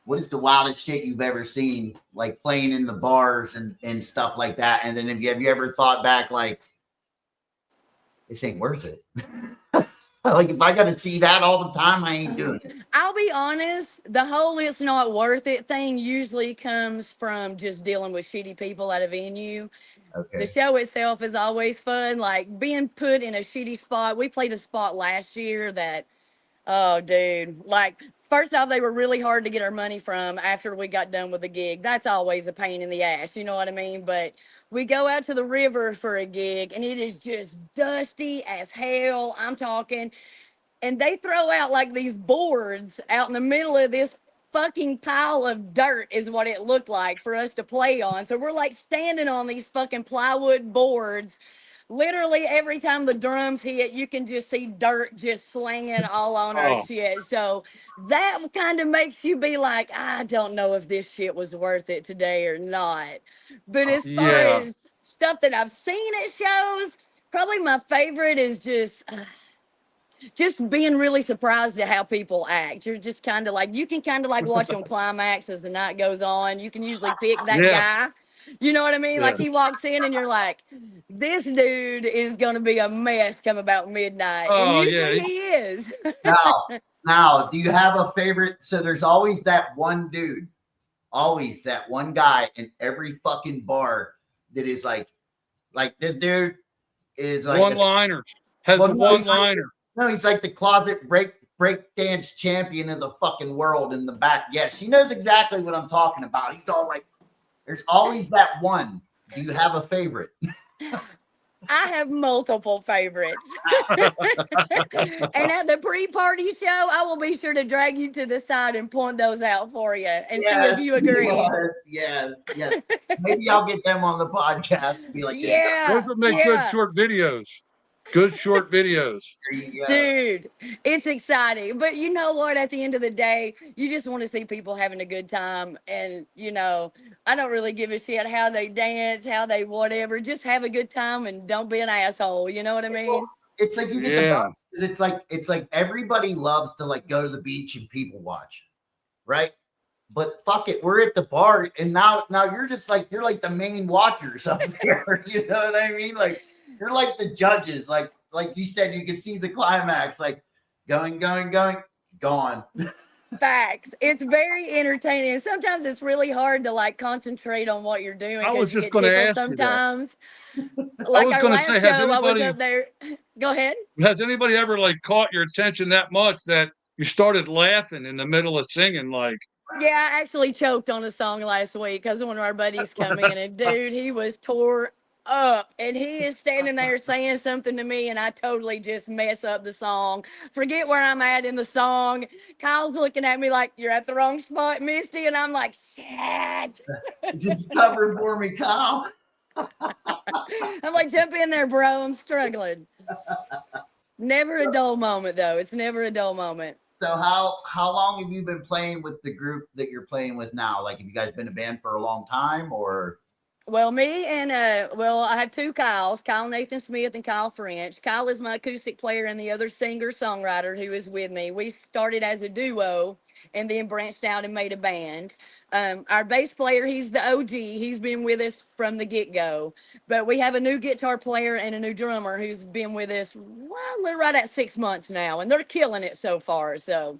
A: what is the wildest shit you've ever seen, like playing in the bars and stuff like that? And then have you ever thought back, like, this ain't worth it? Like, if I got to see that all the time, I ain't doing it.
D: I'll be honest, the whole it's not worth it thing usually comes from just dealing with shitty people at a venue. The
A: Okay.
D: show itself is always fun. Like being put in a shitty spot. We played a spot last year that, oh, dude, like, first off, they were really hard to get our money from after we got done with the gig. That's always a pain in the ass, you know what I mean? But we go out to the river for a gig, and it is just dusty as hell. I'm talking. And they throw out like these boards out in the middle of this fucking pile of dirt is what it looked like for us to play on. So we're like standing on these fucking plywood boards. Literally every time the drums hit, you can just see dirt just slinging all on our shit. So that kind of makes you be like, I don't know if this shit was worth it today or not. But as far
B: Yeah.
D: as stuff that I've seen at shows, probably my favorite is just being really surprised at how people act. You're just kind of like, you can kind of like watch them climax as the night goes on. You can usually pick that
B: Yeah.
D: guy. You know what I mean? Like
B: Yeah.
D: he walks in and you're like, this dude is going to be a mess come about midnight.
B: Oh,
D: And usually
B: yeah.
D: he is.
A: Now, do you have a favorite? So there's always that one dude, always that one guy in every fucking bar that is like this dude is like
B: One-liners. Has
A: Well,
B: the
A: no, he's like-
B: one-liner.
A: No, he's like the closet break dance champion of the fucking world in the back. Yes, she knows exactly what I'm talking about. He's all like, there's always that one. Do you have a favorite?
D: I have multiple favorites. And at the pre-party show, I will be sure to drag you to the side and point those out for you and see if you agree.
A: Yes. Maybe I'll get them on the podcast and be like,
D: Yeah.
B: Those would make good short videos. Good short videos.
D: Dude, it's exciting. But you know what? At the end of the day, you just want to see people having a good time. And, you know, I don't really give a shit how they dance, how they whatever. Just have a good time and don't be an asshole. You know what I mean?
A: It's like you get the box. It's like everybody loves to like go to the beach and people watch. right? But fuck it, we're at the bar, and now you're just like you're like the main watchers up there. You know what I mean? Like you're like the judges. Like you said, you can see the climax, like going, gone.
D: Facts. It's very entertaining. And sometimes it's really hard to like concentrate on what you're doing.
B: I was
D: 'Cause you
B: just
D: get
B: going to
D: tickled
B: ask you that.
D: sometimes.
B: I
D: Like
B: was
D: our
B: going to
D: last
B: say,
D: show, I was up there. Go ahead.
B: has anybody ever like caught your attention that much that you started laughing in the middle of singing? Like,
D: Yeah, I actually choked on a song last week because one of our buddies come in and dude, he was tore up and he is standing there saying something to me and I totally just mess up the song. Forget where I'm at in the song. Kyle's looking at me like, you're at the wrong spot, Misty. And I'm like, shit.
A: Just cover for me, Kyle.
D: I'm like, jump in there, bro. I'm struggling. Never a dull moment, though. It's never a dull moment.
A: So how long have you been playing with the group that you're playing with now? Like, have you guys been a band for a long time, or?
D: Well, me and I have two Kyles, Kyle Nathan Smith and Kyle French. Kyle is my acoustic player and the other singer-songwriter who is with me. We started as a duo and then branched out and made a band. Our bass player, he's the OG. He's been with us from the get-go. But we have a new guitar player and a new drummer who's been with us, well, right at 6 months now, and they're killing it so far. So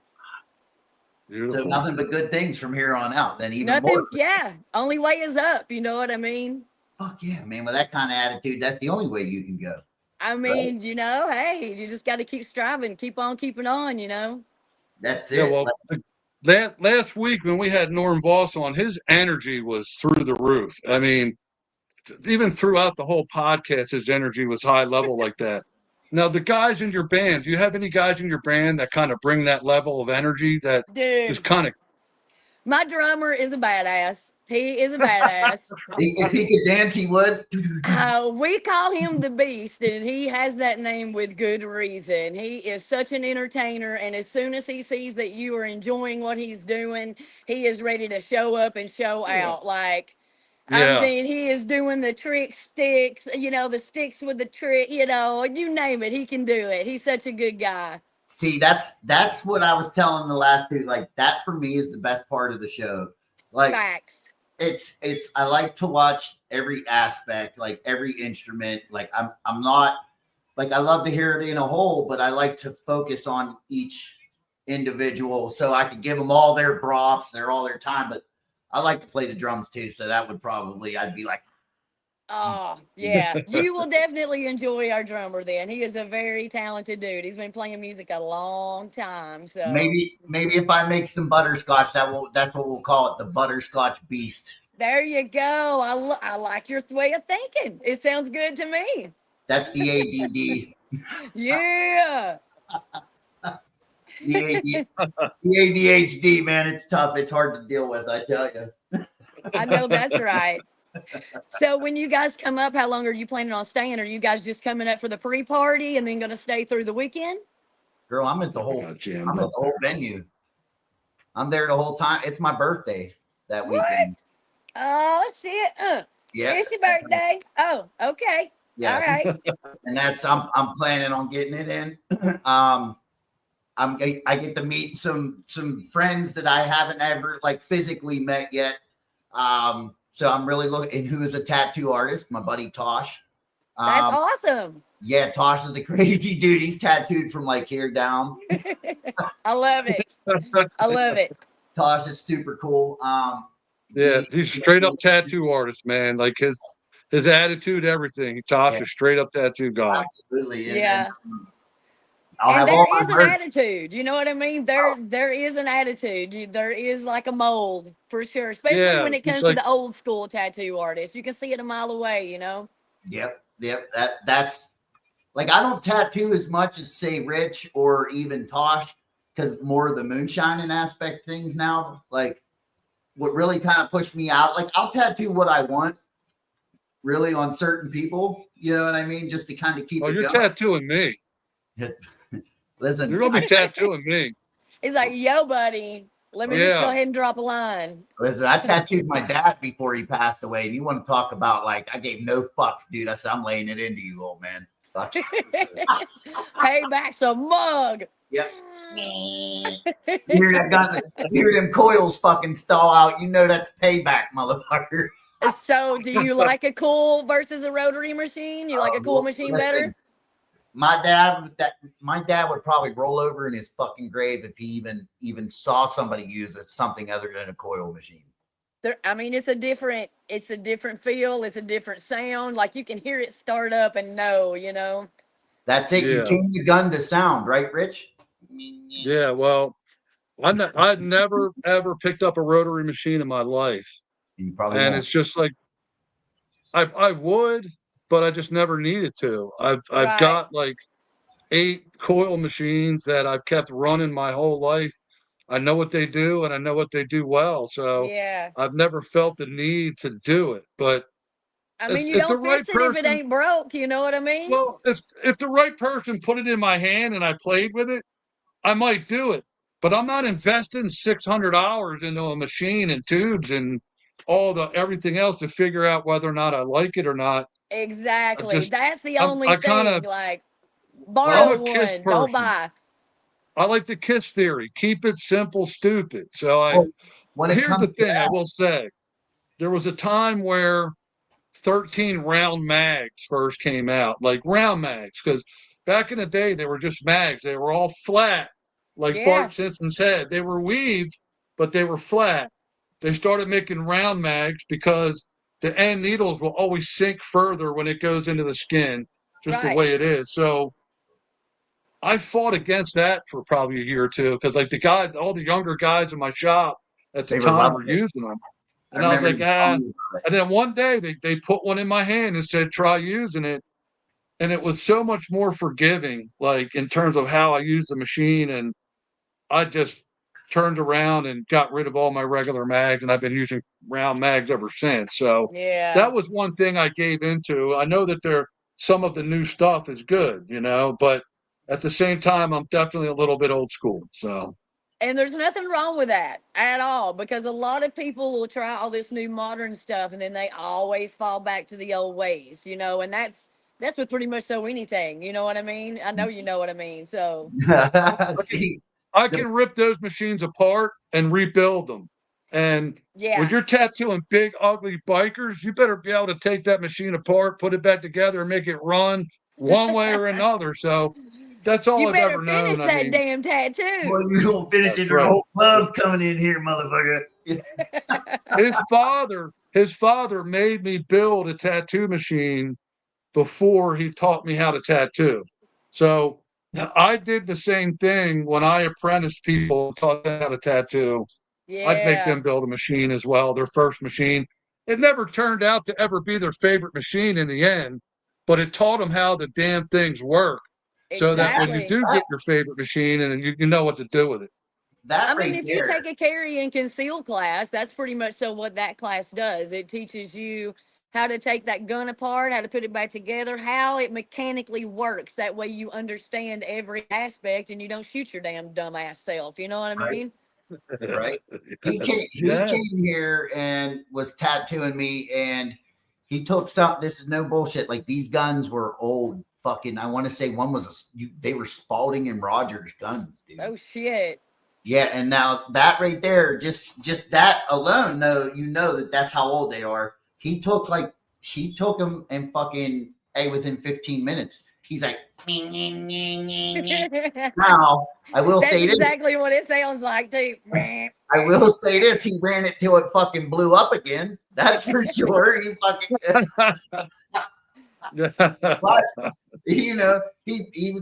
B: beautiful.
A: So nothing but good things from here on out. Then even
D: nothing,
A: more.
D: yeah. Only way is up. You know what I mean?
A: Fuck yeah, man. With that kind of attitude, that's the only way you can go.
D: I mean, you know, hey, you just got to keep striving, keep on keeping on, you know?
A: That's it.
B: Yeah, well, that last week when we had Norm Voss on, his energy was through the roof. I mean, even throughout the whole podcast, his energy was high level like that. Now, the guys in your band, do you have any guys in your band that kind of bring that level of energy that
D: Dude,
B: is kind of?
D: my drummer is a badass. He is a badass.
A: If he could dance, he would.
D: We call him the Beast, and he has that name with good reason. He is such an entertainer, and as soon as he sees that you are enjoying what he's doing, he is ready to show up and show out. Like,
B: Yeah.
D: I mean, he is doing the trick sticks, you know, the sticks with the trick, you know, you name it, he can do it. He's such a good guy.
A: See, that's what I was telling the last dude. Like, that for me is the best part of the show. Like,
D: Facts.
A: it's I like to watch every aspect, like every instrument. Like I'm not like, I love to hear it in a whole, but I like to focus on each individual so I can give them all their props, all their time. But I like to play the drums too, so that would probably, I'd be like,
D: Oh, yeah. You will definitely enjoy our drummer then. He is a very talented dude. He's been playing music a long time. So
A: maybe if I make some butterscotch, that's what we'll call it, the butterscotch beast.
D: there you go. I like your way of thinking. It sounds good to me.
A: That's the ADD.
D: Yeah.
A: The ADHD, man. It's tough. It's hard to deal with, I tell you.
D: I know that's right. So when you guys come up, how long are you planning on staying? Are you guys just coming up for the pre-party and then going to stay through the weekend?
A: Girl, I'm at the whole venue. I'm there the whole time. It's my birthday that weekend.
D: Oh shit.
A: Yeah.
D: It's your birthday. Oh, okay.
A: Yeah.
D: All right.
A: And that's I'm planning on getting it in. I get to meet some friends that I haven't ever like physically met yet. So I'm really looking, who is a tattoo artist, my buddy Tosh.
D: That's awesome.
A: Yeah, Tosh is a crazy dude. He's tattooed from like here down.
D: I love it. I love it.
A: Tosh is super cool.
B: Yeah, he's a straight up tattoo artist, man. Like his attitude, everything. Tosh is straight up tattoo guy.
A: Absolutely.
D: Yeah.
A: And
D: there is an attitude. You know what I mean? There is an attitude. There is like a mold for sure, especially when it comes to the old school tattoo artists. You can see it a mile away, you know?
A: Yep. That's like, I don't tattoo as much as say Rich or even Tosh, because more of the moonshining aspect things now. Like, what really kind of pushed me out, like, I'll tattoo what I want really on certain people, you know what I mean, just to kind of keep it
B: you're
A: going.
B: Tattooing me.
A: Listen,
B: you're gonna be tattooing me.
D: He's like, yo, buddy, let me just go ahead and drop a line.
A: Listen, I tattooed my dad before he passed away, and you want to talk about, like, I gave no fucks, dude. I said, I'm laying it into you, old man.
D: Payback's a mug.
A: Yep. You hear that gun? You hear them coils fucking stall out? You know that's payback, motherfucker.
D: So, do you like a cool versus a rotary machine? You like a cool machine better?
A: My dad would probably roll over in his fucking grave if he even saw somebody use something other than a coil machine.
D: I mean, it's a different feel. It's a different sound. Like you can hear it start up and know, you know.
A: That's it. You tune the gun to sound, right, Rich?
B: Yeah. Well, I'd never ever picked up a rotary machine in my life, and it's just like I would, but I just never needed to. I've got like 8 coil machines that I've kept running my whole life. I know what they do, and I know what they do well. So I've never felt the need to do it. But
D: I mean, you don't fix it if it ain't broke. You know what I mean?
B: Well, if the right person put it in my hand and I played with it, I might do it. But I'm not investing $600 into a machine and tubes and everything else to figure out whether or not I like it or not.
D: Exactly. That's the only thing. Like,
B: borrow
D: one, don't buy.
B: I like the KISS theory. Keep it simple, stupid. So here's the thing I will say. There was a time where 13 round mags first came out, like round mags, because back in the day they were just mags. They were all flat, like Bart Simpson said. They were weaved, but they were flat. They started making round mags because the end needles will always sink further when it goes into the skin, just the way it is. So I fought against that for probably a year or two because, like, all the younger guys in my shop at the time were using them. And I was like, And then one day they put one in my hand and said, try using it. And it was so much more forgiving, like in terms of how I used the machine. And I just turned around and got rid of all my regular mags. And I've been using round mags ever since. So that was one thing I gave into. I know that some of the new stuff is good, you know, but at the same time, I'm definitely a little bit old school. So.
D: And there's nothing wrong with that at all, because a lot of people will try all this new modern stuff and then they always fall back to the old ways, you know, and that's with pretty much anything, you know what I mean? I know you know what I mean. So
B: I can rip those machines apart and rebuild them. And when you're tattooing big, ugly bikers, you better be able to take that machine apart, put it back together, and make it run one way or another. So that's all I've ever known.
D: You better finish that damn tattoo.
A: Well, you don't finish it. Your whole club's coming in here, motherfucker.
B: His father made me build a tattoo machine before he taught me how to tattoo. So I did the same thing when I apprenticed people and taught them how to tattoo. I'd make them build a machine as well, their first machine. It never turned out to ever be their favorite machine in the end, but it taught them how the damn things work. So that when you do get your favorite machine and you know what to do with it.
D: If you take a carry and conceal class, that's pretty much what that class does. It teaches you how to take that gun apart, how to put it back together, how it mechanically works. That way you understand every aspect and you don't shoot your damn dumbass self. You know what I mean?
A: Right. He came here and was tattooing me, and he took this is no bullshit. Like, these guns were old. Fucking, I want to say one was they were Spalding and Rogers guns, dude.
D: Oh shit.
A: Yeah, and now that right there, just that alone, you know that's how old they are. He took them and fucking within 15 minutes. He's like, now I will say this.
D: That's exactly what it sounds like too.
A: I will say this: he ran it till it fucking blew up again. That's for sure. He fucking. But, you know, he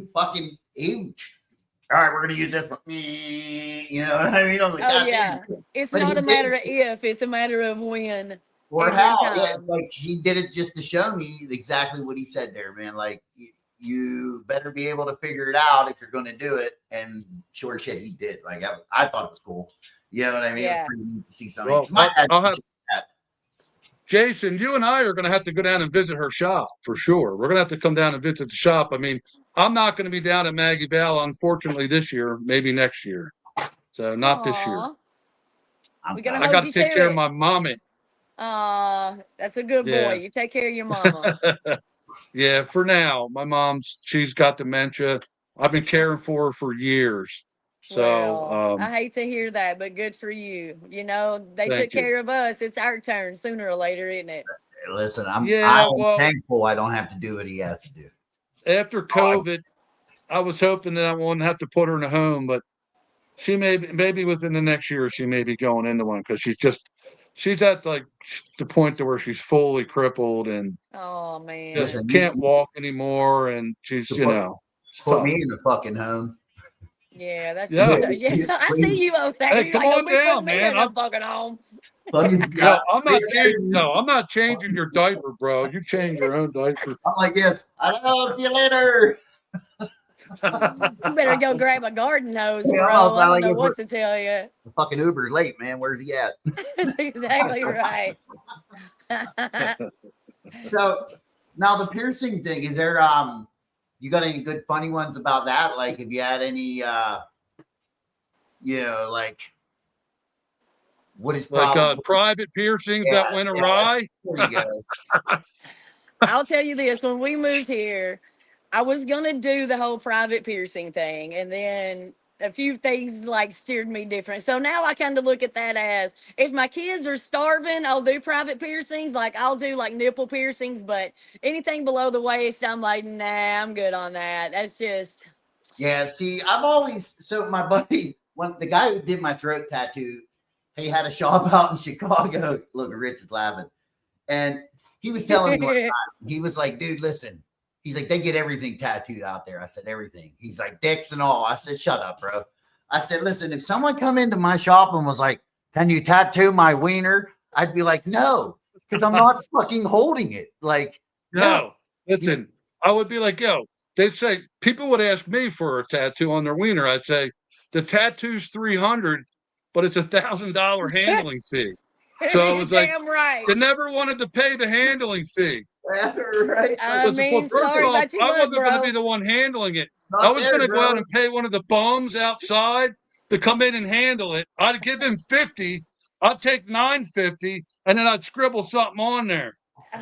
A: all right, we're gonna use this one. You know what I mean? I'm like,
D: it's not a matter of if, it's a matter of when
A: or how. Yeah, like, he did it just to show me exactly what he said there, man. Like, you better be able to figure it out if you're gonna do it. And sure shit, he did. Like, I thought it was cool. You know what I mean?
D: Yeah.
A: It was pretty neat to see something. Well,
B: Jason, you and I are going to have to go down and visit her shop for sure. We're going to have to come down and visit the shop. I mean, I'm not going to be down at Maggie Valley, unfortunately, this year, maybe next year. So not this year. I got to take care of my mommy.
D: That's a good boy. You take care of your mama.
B: Yeah, for now. My she's got dementia. I've been caring for years. So
D: Well, I hate to hear that, but good for you. You know, they took
B: thank you.
D: care of us. It's our turn sooner or later, isn't it?
A: Hey, listen, I'm
B: Yeah, well,
A: thankful I don't have to do what he has to do.
B: after COVID, I was hoping that I wouldn't have to put her in a home, but she maybe within the next year she may be going into one because she's at like the point to where she's fully crippled and
D: Oh man.
B: just
A: Listen,
B: can't walk anymore, and she's
A: to
B: it's
A: put
B: tough.
A: me in the fucking home.
D: Yeah, that's
B: Yeah.
D: just, yeah. I see you over there.
B: Hey,
D: You're
B: come
D: like,
B: on
D: don't be
B: down,
D: putting me
B: man.
D: in no fucking home.
A: Fucking
B: Yo, I'm not changing your diaper, bro. You change your own diaper.
A: I'm like this. I don't see you later.
D: You better go grab a garden hose,
A: Yeah,
D: bro. I don't
A: like
D: know
A: if
D: what to tell you.
A: the fucking Uber's late, man. Where's he at?
D: That's exactly right.
A: So now the piercing thing, is there you got any good funny ones about that? Like if you had any like what is
B: Like private piercings that went awry?
A: There you go.
D: I'll tell you this: when we moved here, I was gonna do the whole private piercing thing, and then a few things like steered me different. So now I kind of look at that as if my kids are starving, I'll do private piercings. Like I'll do like nipple piercings, but anything below the waist, I'm like, nah, I'm good on that. That's just
A: Yeah, see, I've always my buddy, the guy who did my throat tattoo, he had a shop out in Chicago. Look, Rich is laughing. And he was telling me one time, he was like, dude, listen. He's like, they get everything tattooed out there. I said, everything. He's like, dicks and all. I said, shut up, bro. I said, listen, if someone come into my shop and was like, can you tattoo my wiener? I'd be like, no, because I'm not fucking holding it. Like,
B: no. Listen, I would be like, yo, they'd say, people would ask me for a tattoo on their wiener. I'd say, the tattoo's $300, but it's $1,000 handling fee. So I was like,
D: right.
B: they never wanted to pay the handling fee.
A: Right.
D: I mean, sorry about your
B: I
D: luck,
B: wasn't
D: bro.
B: going to be the one handling it.
A: Not
B: I was
A: there,
B: going to go
A: bro.
B: out and pay one of the bums outside to come in and handle it. I'd give him $50. I'd take $9.50, and then I'd scribble something on there.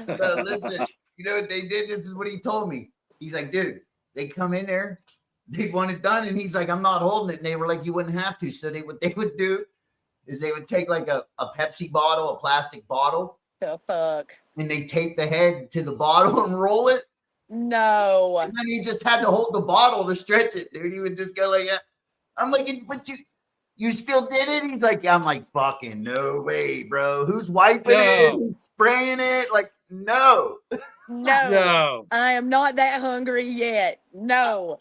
A: So listen, you know what they did? This is what he told me. He's like, dude, they come in there, they want it done, and he's like, I'm not holding it. And they were like, you wouldn't have to. So what they would do is they would take like a Pepsi bottle, a plastic bottle.
D: The fuck?
A: And they tape the head to the bottle and roll it.
D: No.
A: And then he just had to hold the bottle to stretch it, dude. He would just go like that. I'm like, but you still did it? He's like, yeah. I'm like, fucking no way, bro. Who's wiping it? Who's spraying it? Like, no.
D: No. I am not that hungry yet. No.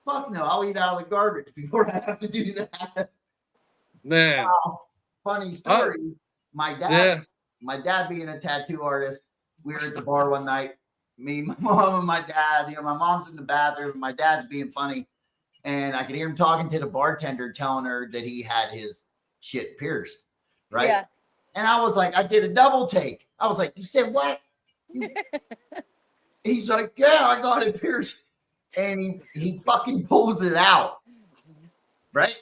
A: Fuck no. I'll eat out of the garbage before I have to do that.
B: Man.
A: Funny story. My dad being a tattoo artist, we were at the bar one night, me, my mom, and my dad. My mom's in the bathroom, my dad's being funny, and I could hear him talking to the bartender, telling her that he had his shit pierced, right? Yeah. And I was like, I did a double take. I was like, you said what? He's like, yeah, I got it pierced, and he fucking pulls it out, right?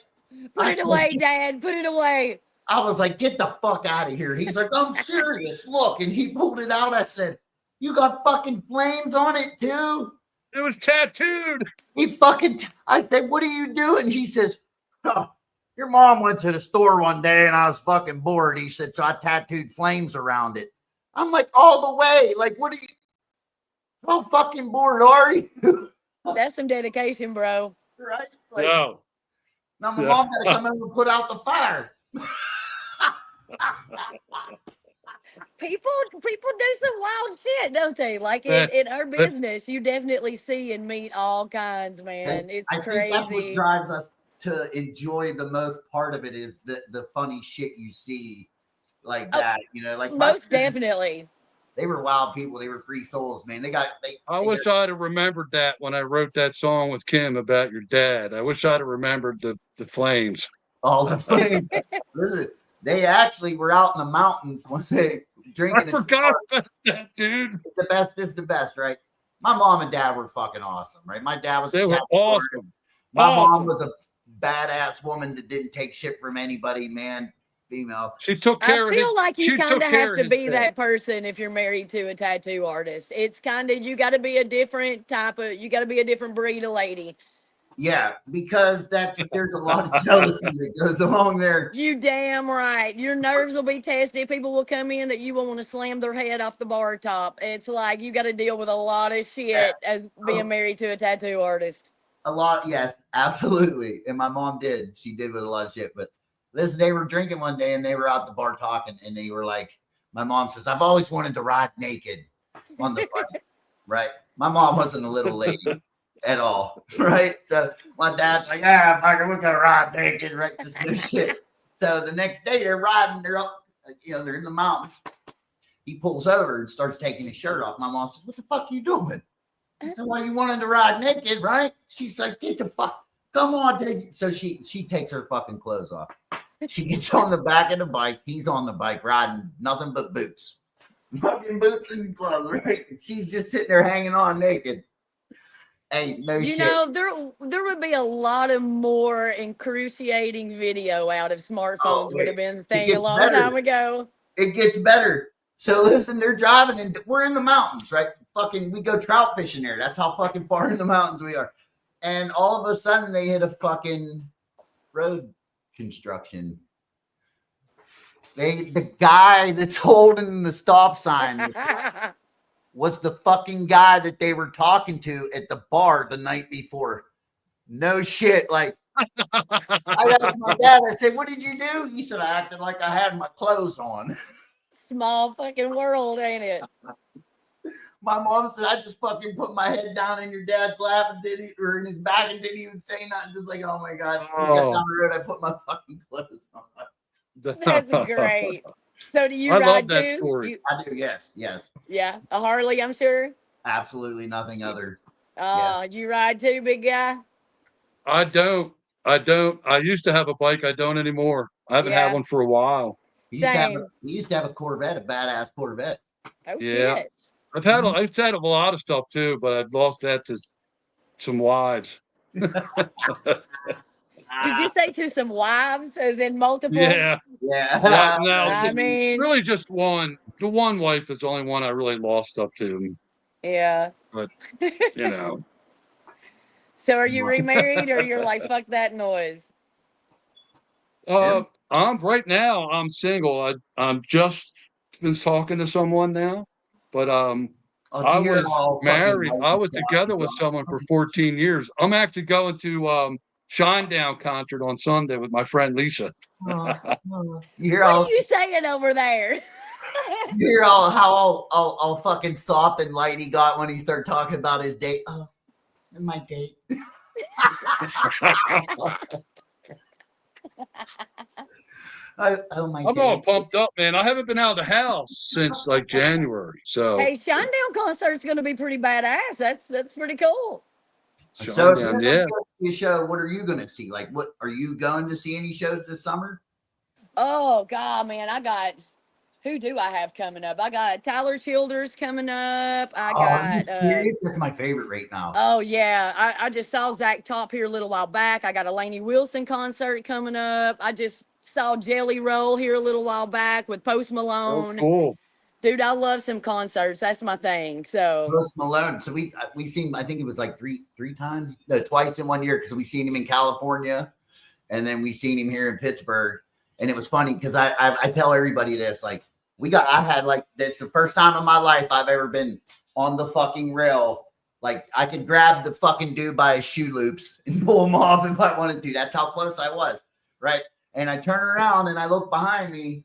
D: Put it away, Dad. Put it away.
A: I was like, get the fuck out of here. He's like, I'm serious. Look. And he pulled it out. I said, you got fucking flames on it too?
B: It was tattooed.
A: I said, what are you doing? He says, oh, your mom went to the store one day and I was fucking bored. He said, so I tattooed flames around it. I'm like, all the way. Like, what are you? How fucking bored are you?
D: That's some dedication, bro.
A: Right? Like,
B: no.
A: Now my mom got to come in and put out the fire.
D: People do some wild shit, don't they? Like in our business, you definitely see and meet all kinds, man. It's crazy.
A: Think that's what drives us to enjoy the most part of it is the funny shit you see like that. Like
D: most definitely.
A: They were wild people. They were free souls, man.
B: I wish I'd have remembered that when I wrote that song with Kim about your dad. I wish I'd have remembered the flames.
A: All the flames. Listen, they actually were out in the mountains one day drinking.
B: I forgot about that, dude.
A: It's the best. This is the best, right? My mom and dad were fucking awesome, right? My dad was
B: awesome.
A: My mom was a badass woman that didn't take shit from anybody, man. female.
B: She took care
D: I
B: of his.
D: feel like you
B: She
D: kind
B: took
D: of
B: care
D: have
B: of
D: to
B: his
D: be
B: pet.
D: that person if you're married to a tattoo artist. It's kind of, you got to be a different type of, you got to be a different breed of lady.
A: Yeah, because there's a lot of jealousy that goes along there.
D: You damn right. Your nerves will be tested. People will come in that you will want to slam their head off the bar top. It's like you got to deal with a lot of shit as being married to a tattoo artist.
A: A lot, yes, absolutely. And my mom did. She did with a lot of shit. But listen, they were drinking one day and they were out the bar talking, and they were like, my mom says, I've always wanted to ride naked on the bike. Right? My mom wasn't a little lady at all, right? So my dad's like, yeah, fucker, we're gonna ride naked, right? Just no shit. So the next day they're riding, they're up, they're in the mountains. He pulls over and starts taking his shirt off. My mom says, what the fuck are you doing? I said, well, you wanted to ride naked, right? She's like, get the fuck, come on, take it. So she takes her fucking clothes off. She gets on the back of the bike. He's on the bike riding nothing but boots. Fucking boots and gloves, right? She's just sitting there hanging on naked. Hey, no shit.
D: There would be a lot of more excruciating video out if smartphones would have been the thing a long time ago.
A: It gets better. So listen, they're driving and we're in the mountains, right? Fucking, we go trout fishing there. That's how fucking far in the mountains we are. And all of a sudden they hit a fucking road construction. The guy that's holding the stop sign was the fucking guy that they were talking to at the bar the night before. No shit. Like, I asked my dad, I said, what did you do? He said, I acted like I had my clothes on.
D: Small fucking world, ain't it?
A: My mom said, I just fucking put my head down in your dad's lap and or in his back and didn't even say nothing. Just like, oh my God. So we got down the road, I put my fucking clothes on.
D: That's great. So do you
B: I
D: ride
B: love that
D: too?
B: story.
A: I do, yes.
D: Yeah, a Harley, I'm sure.
A: Absolutely nothing other.
D: You ride too, big guy?
B: I don't. I used to have a bike. I don't anymore. I haven't had one for a while.
A: He used to have a Corvette, a badass Corvette.
D: Oh,
B: Yeah.
D: shit.
B: I've had a lot of stuff too, but I've lost that to some wives.
D: Did you say to some wives, as in multiple?
B: Yeah. No,
D: I mean,
B: really just one. The one wife is the only one I really lost stuff to.
D: Yeah.
B: But,
D: So are you remarried or you're like, fuck that noise?
B: Right now, I'm single. I'm just been talking to someone now, but I was married. I was together with someone for 14 years. I'm actually going to Shinedown concert on Sunday with my friend Lisa.
D: What are you saying over there?
A: You hear all fucking soft and light he got when he started talking about his date. Oh, my date.
B: I'm all pumped up, man. I haven't been out of the house since like January. So
D: hey, Shinedown concert's going to be pretty badass. That's pretty cool.
A: So if you're going to see a show, what are you going to see? Like, what are you going to see any shows this summer?
D: Oh God, man, who do I have coming up? I got Tyler Childers coming up.
A: Are you serious? That's my favorite right now.
D: Oh yeah, I just saw Zach Top here a little while back. I got a Lainey Wilson concert coming up. I just saw Jelly Roll here a little while back with Post Malone.
B: Oh, cool.
D: Dude, I love some concerts. That's my thing. So
A: Post Malone. So we seen, I think it was like twice in 1 year, because we seen him in California, and then we seen him here in Pittsburgh. And it was funny because I tell everybody this, like, I had like, this the first time in my life I've ever been on the fucking rail. Like, I could grab the fucking dude by his shoe loops and pull him off if I wanted to. That's how close I was, right? And I turn around and I look behind me,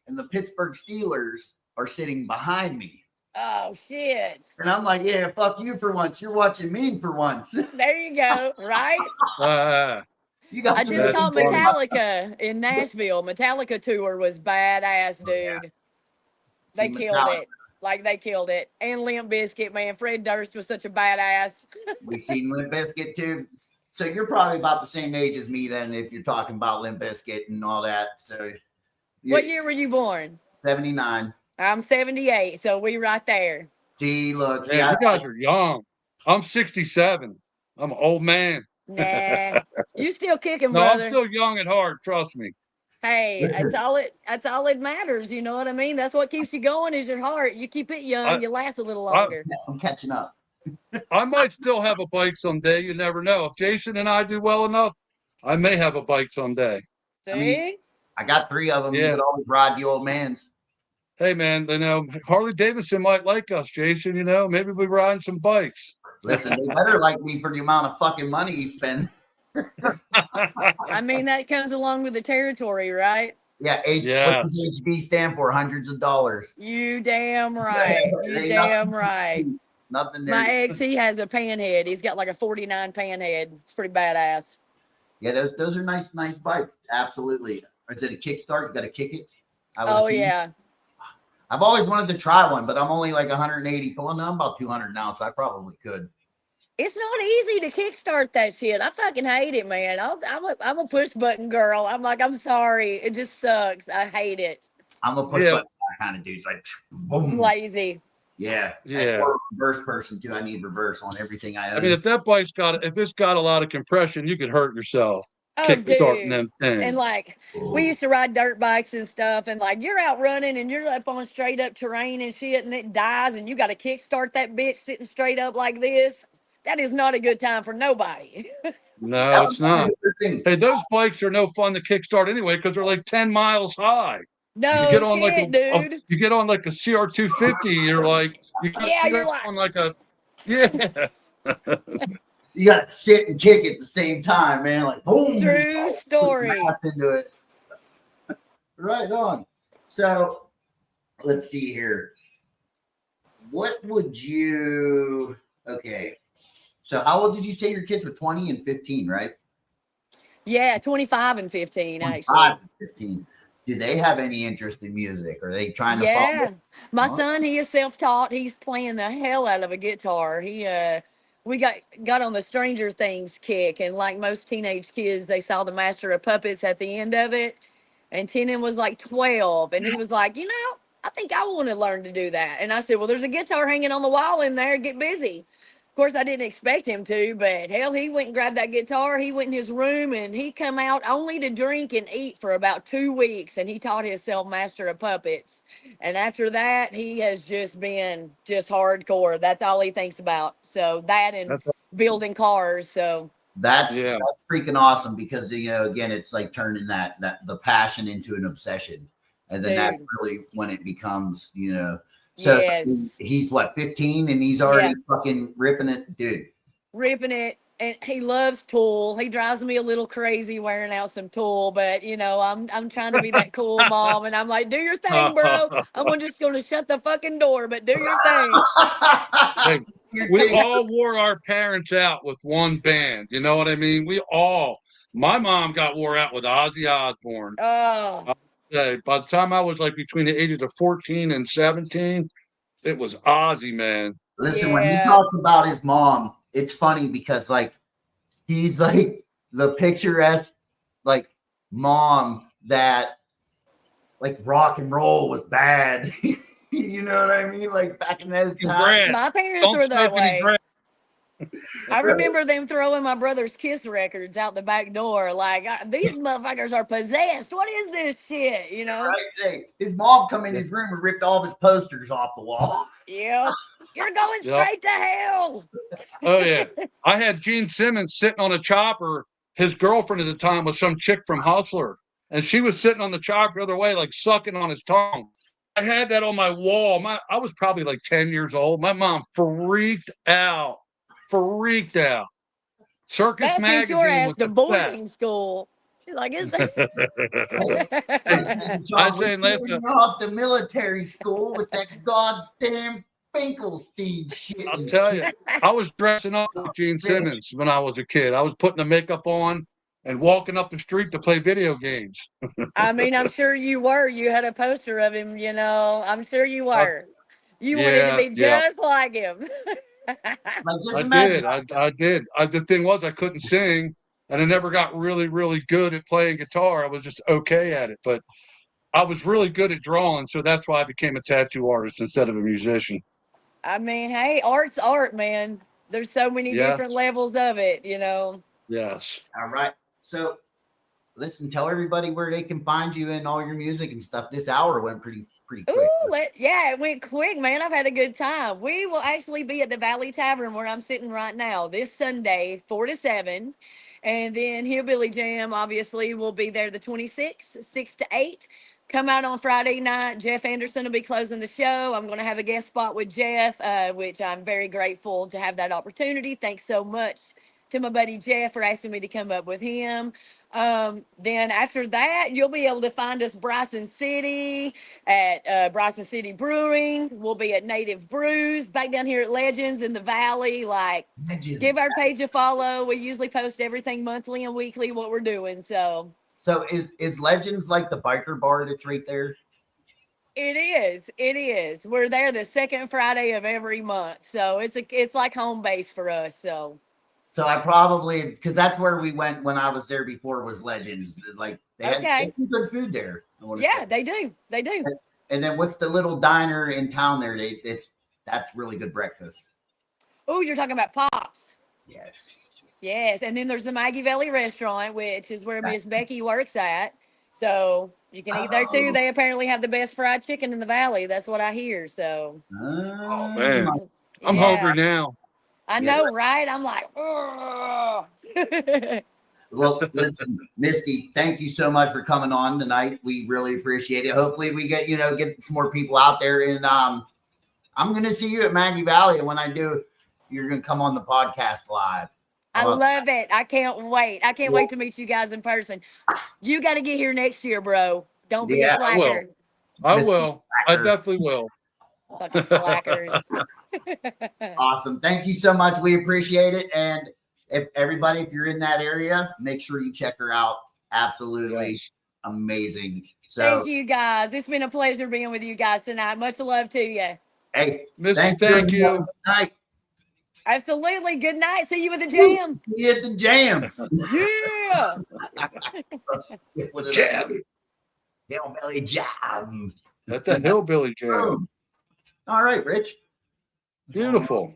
A: and the Pittsburgh Steelers are sitting behind me.
D: Oh shit.
A: And I'm like, yeah, fuck you for once. You're watching me for once.
D: There you go, right?
A: I
D: just saw Metallica in Nashville. Metallica tour was badass, dude. Yeah. They killed it. Like, they killed it. And Limp Bizkit, man. Fred Durst was such a badass.
A: We seen Limp Bizkit too. So you're probably about the same age as me then, if you're talking about Limp Bizkit and all that. So
D: what year were you born?
A: 79.
D: I'm 78, so we right there.
A: See, look.
B: See, you guys are young. I'm 67. I'm an old man.
D: Nah. You still kicking,
B: no,
D: brother.
B: I'm still young at heart. Trust me.
D: Hey, that's all it matters. You know what I mean? That's what keeps you going is your heart. You keep it young,
B: I,
D: you last a little
B: I,
D: longer.
A: I'm catching up.
B: I might still have a bike someday. You never know. If Jason and I do well enough, I may have a bike someday.
A: I mean,
D: See?
A: I got 3 of them. You
B: Yeah.
A: could always ride the old man's.
B: Hey, man, you know, Harley Davidson might like us, Jason. You know, maybe we ride some bikes.
A: Listen, they better like me for the amount of fucking money he spends.
D: I mean, that comes along with the territory, right?
A: Yeah,
B: Yes.
A: what does HB stand for? Hundreds of dollars.
D: You damn right. You
A: Ain't
D: damn right.
A: Nothing there.
D: My ex, he has a panhead. He's got like a 49 panhead. It's pretty badass.
A: Yeah, those are nice bikes. Absolutely. Is it a kickstart? You got to kick it?
D: Oh, yeah.
A: I've always wanted to try one, but I'm only like 180. Well, no, I'm about 200 now, so I probably could.
D: It's not easy to kickstart that shit. I fucking hate it, man. I'm a push button girl. I'm like, I'm sorry. It just sucks. I hate it.
A: I'm a push button kind of dude. Like, boom.
D: I'm lazy.
A: Yeah.
B: Yeah.
A: Or reverse person, too. I need reverse on everything I own.
B: I mean, if it's got a lot of compression, you could hurt yourself.
D: Oh,
B: Kickstarting
D: dude.
B: them things.
D: And like, we used to ride dirt bikes and stuff, and like, you're out running and you're up on straight up terrain and shit, and it dies, and you got to kickstart that bitch sitting straight up like this. That is not a good time for nobody.
B: No, it's not. Hey, those bikes are no fun to kickstart anyway because they're like 10 miles high.
D: No,
B: you get on
D: shit, dude.
B: You get on like a CR250. You're like,
D: you're like
B: on like a yeah.
A: You got to sit and kick at the same time, man. Like, boom.
D: True story.
A: Into it. Right on. So, let's see here. What would you? Okay. So, how old did you say your kids were? 20 and 15, right?
D: Yeah, 25 and 15,
A: 25
D: actually.
A: and 15. Do they have any interest in music? Are they trying to
D: Yeah. My
A: Huh?
D: son, he is self-taught. He's playing the hell out of a guitar. We got on the Stranger Things kick, and like most teenage kids, they saw the Master of Puppets at the end of it. And Tenon was like 12, and he was like, I think I want to learn to do that. And I said, well, there's a guitar hanging on the wall in there. Get busy. Of course, I didn't expect him to, but hell, he went and grabbed that guitar. He went in his room, and he come out only to drink and eat for about 2 weeks, and he taught himself Master of Puppets. And after that, he has just been just hardcore. That's all he thinks about. So that and building cars. So
A: that's freaking awesome because again, it's like turning that the passion into an obsession, and then that's really when it becomes So
D: yes.
A: He's what, 15, and he's already fucking ripping it, dude.
D: Ripping it. And he loves Tool. He drives me a little crazy wearing out some Tool, but I'm trying to be that cool mom, and I'm like, do your thing, bro. I'm just gonna shut the fucking door, but do your thing.
B: Hey, we all wore our parents out with one band. You know what I mean? My mom got wore out with Ozzy Osbourne.
D: Oh.
B: By the time I was like between the ages of 14 and 17, it was Ozzy, man.
A: Listen, when he talks about his mom, it's funny because like he's like the picturesque like mom that like rock and roll was bad. You know what I mean? Like back in those times.
D: My parents were that way. I remember them throwing my brother's Kiss records out the back door. Like, these motherfuckers are possessed. What is this shit?
A: Right? Hey, his mom come in his room and ripped all of his posters off the wall.
D: Yeah. You're going straight to hell.
B: Oh, yeah. I had Gene Simmons sitting on a chopper. His girlfriend at the time was some chick from Hustler. And she was sitting on the chopper the other way, like sucking on his tongue. I had that on my wall. I was probably like 10 years old. My mom freaked out. Circus
D: That
B: Magazine
D: your ass
B: was
D: to boarding school. She's like, is that?
A: I say, listen, off the military school with that goddamn Finkelstein shit.
B: I'll tell you, I was dressing up like Gene Simmons when I was a kid. I was putting the makeup on and walking up the street to play video games.
D: I mean, I'm sure you were. You had a poster of him, I'm sure you were. You wanted to be just like him.
B: I did. The thing was, I couldn't sing, and I never got really, really good at playing guitar. I was just okay at it, but I was really good at drawing, so that's why I became a tattoo artist instead of a musician.
D: I mean, hey, art's art, man. There's so many different levels of it,
B: Yes.
A: All right. So listen, tell everybody where they can find you and all your music and stuff. This hour went pretty quick.
D: Ooh, yeah, it went quick, man. I've had a good time. We will actually be at the Valley Tavern where I'm sitting right now this Sunday, 4 to 7. And then Hillbilly Jam, obviously, will be there the 26th, 6 to 8. Come out on Friday night. Jeff Anderson will be closing the show. I'm going to have a guest spot with Jeff, which I'm very grateful to have that opportunity. Thanks so much to my buddy Jeff for asking me to come up with him. Then after that, you'll be able to find us Bryson City at Bryson City Brewing. We'll be at Native Brews back down here at Legends in the Valley. Like,
A: Legends.
D: Give our page a follow. We usually post everything monthly and weekly what we're doing. So
A: is Legends like the biker bar that's right there?
D: it is. It is. We're there the second Friday of every month. So it's like home base for us.
A: So I probably, because that's where we went when I was there before, was Legends. Like they had some good food there.
D: Yeah, they do. They do.
A: And then what's the little diner in town there? That's really good breakfast.
D: Oh, you're talking about Pops.
A: Yes.
D: And then there's the Maggie Valley restaurant, which is where Miss Becky works at. So you can eat there too. They apparently have the best fried chicken in the valley. That's what I hear. So.
B: Oh man, I'm hungry now.
D: I know, right? I'm like, oh.
A: Well, listen, Misty, thank you so much for coming on tonight. We really appreciate it. Hopefully we get some more people out there. And I'm going to see you at Maggie Valley. And when I do, you're going to come on the podcast live.
D: I love it. I can't wait. I can't wait to meet you guys in person. You got to get here next year, bro. Don't be a slacker.
B: I will. I definitely will.
D: Fucking slackers.
A: Awesome. Thank you so much. We appreciate it. And if you're in that area, make sure you check her out. Absolutely amazing. So
D: thank you guys. It's been a pleasure being with you guys tonight. Much love to you.
A: Hey,
B: Misty, thank you.
A: Good night.
D: Absolutely. Good night. See you at the jam.
A: See you at the jam.
D: Yeah.
B: Jam.
A: Hillbilly jam.
B: That's that hillbilly jam.
A: All right, Rich.
B: Beautiful.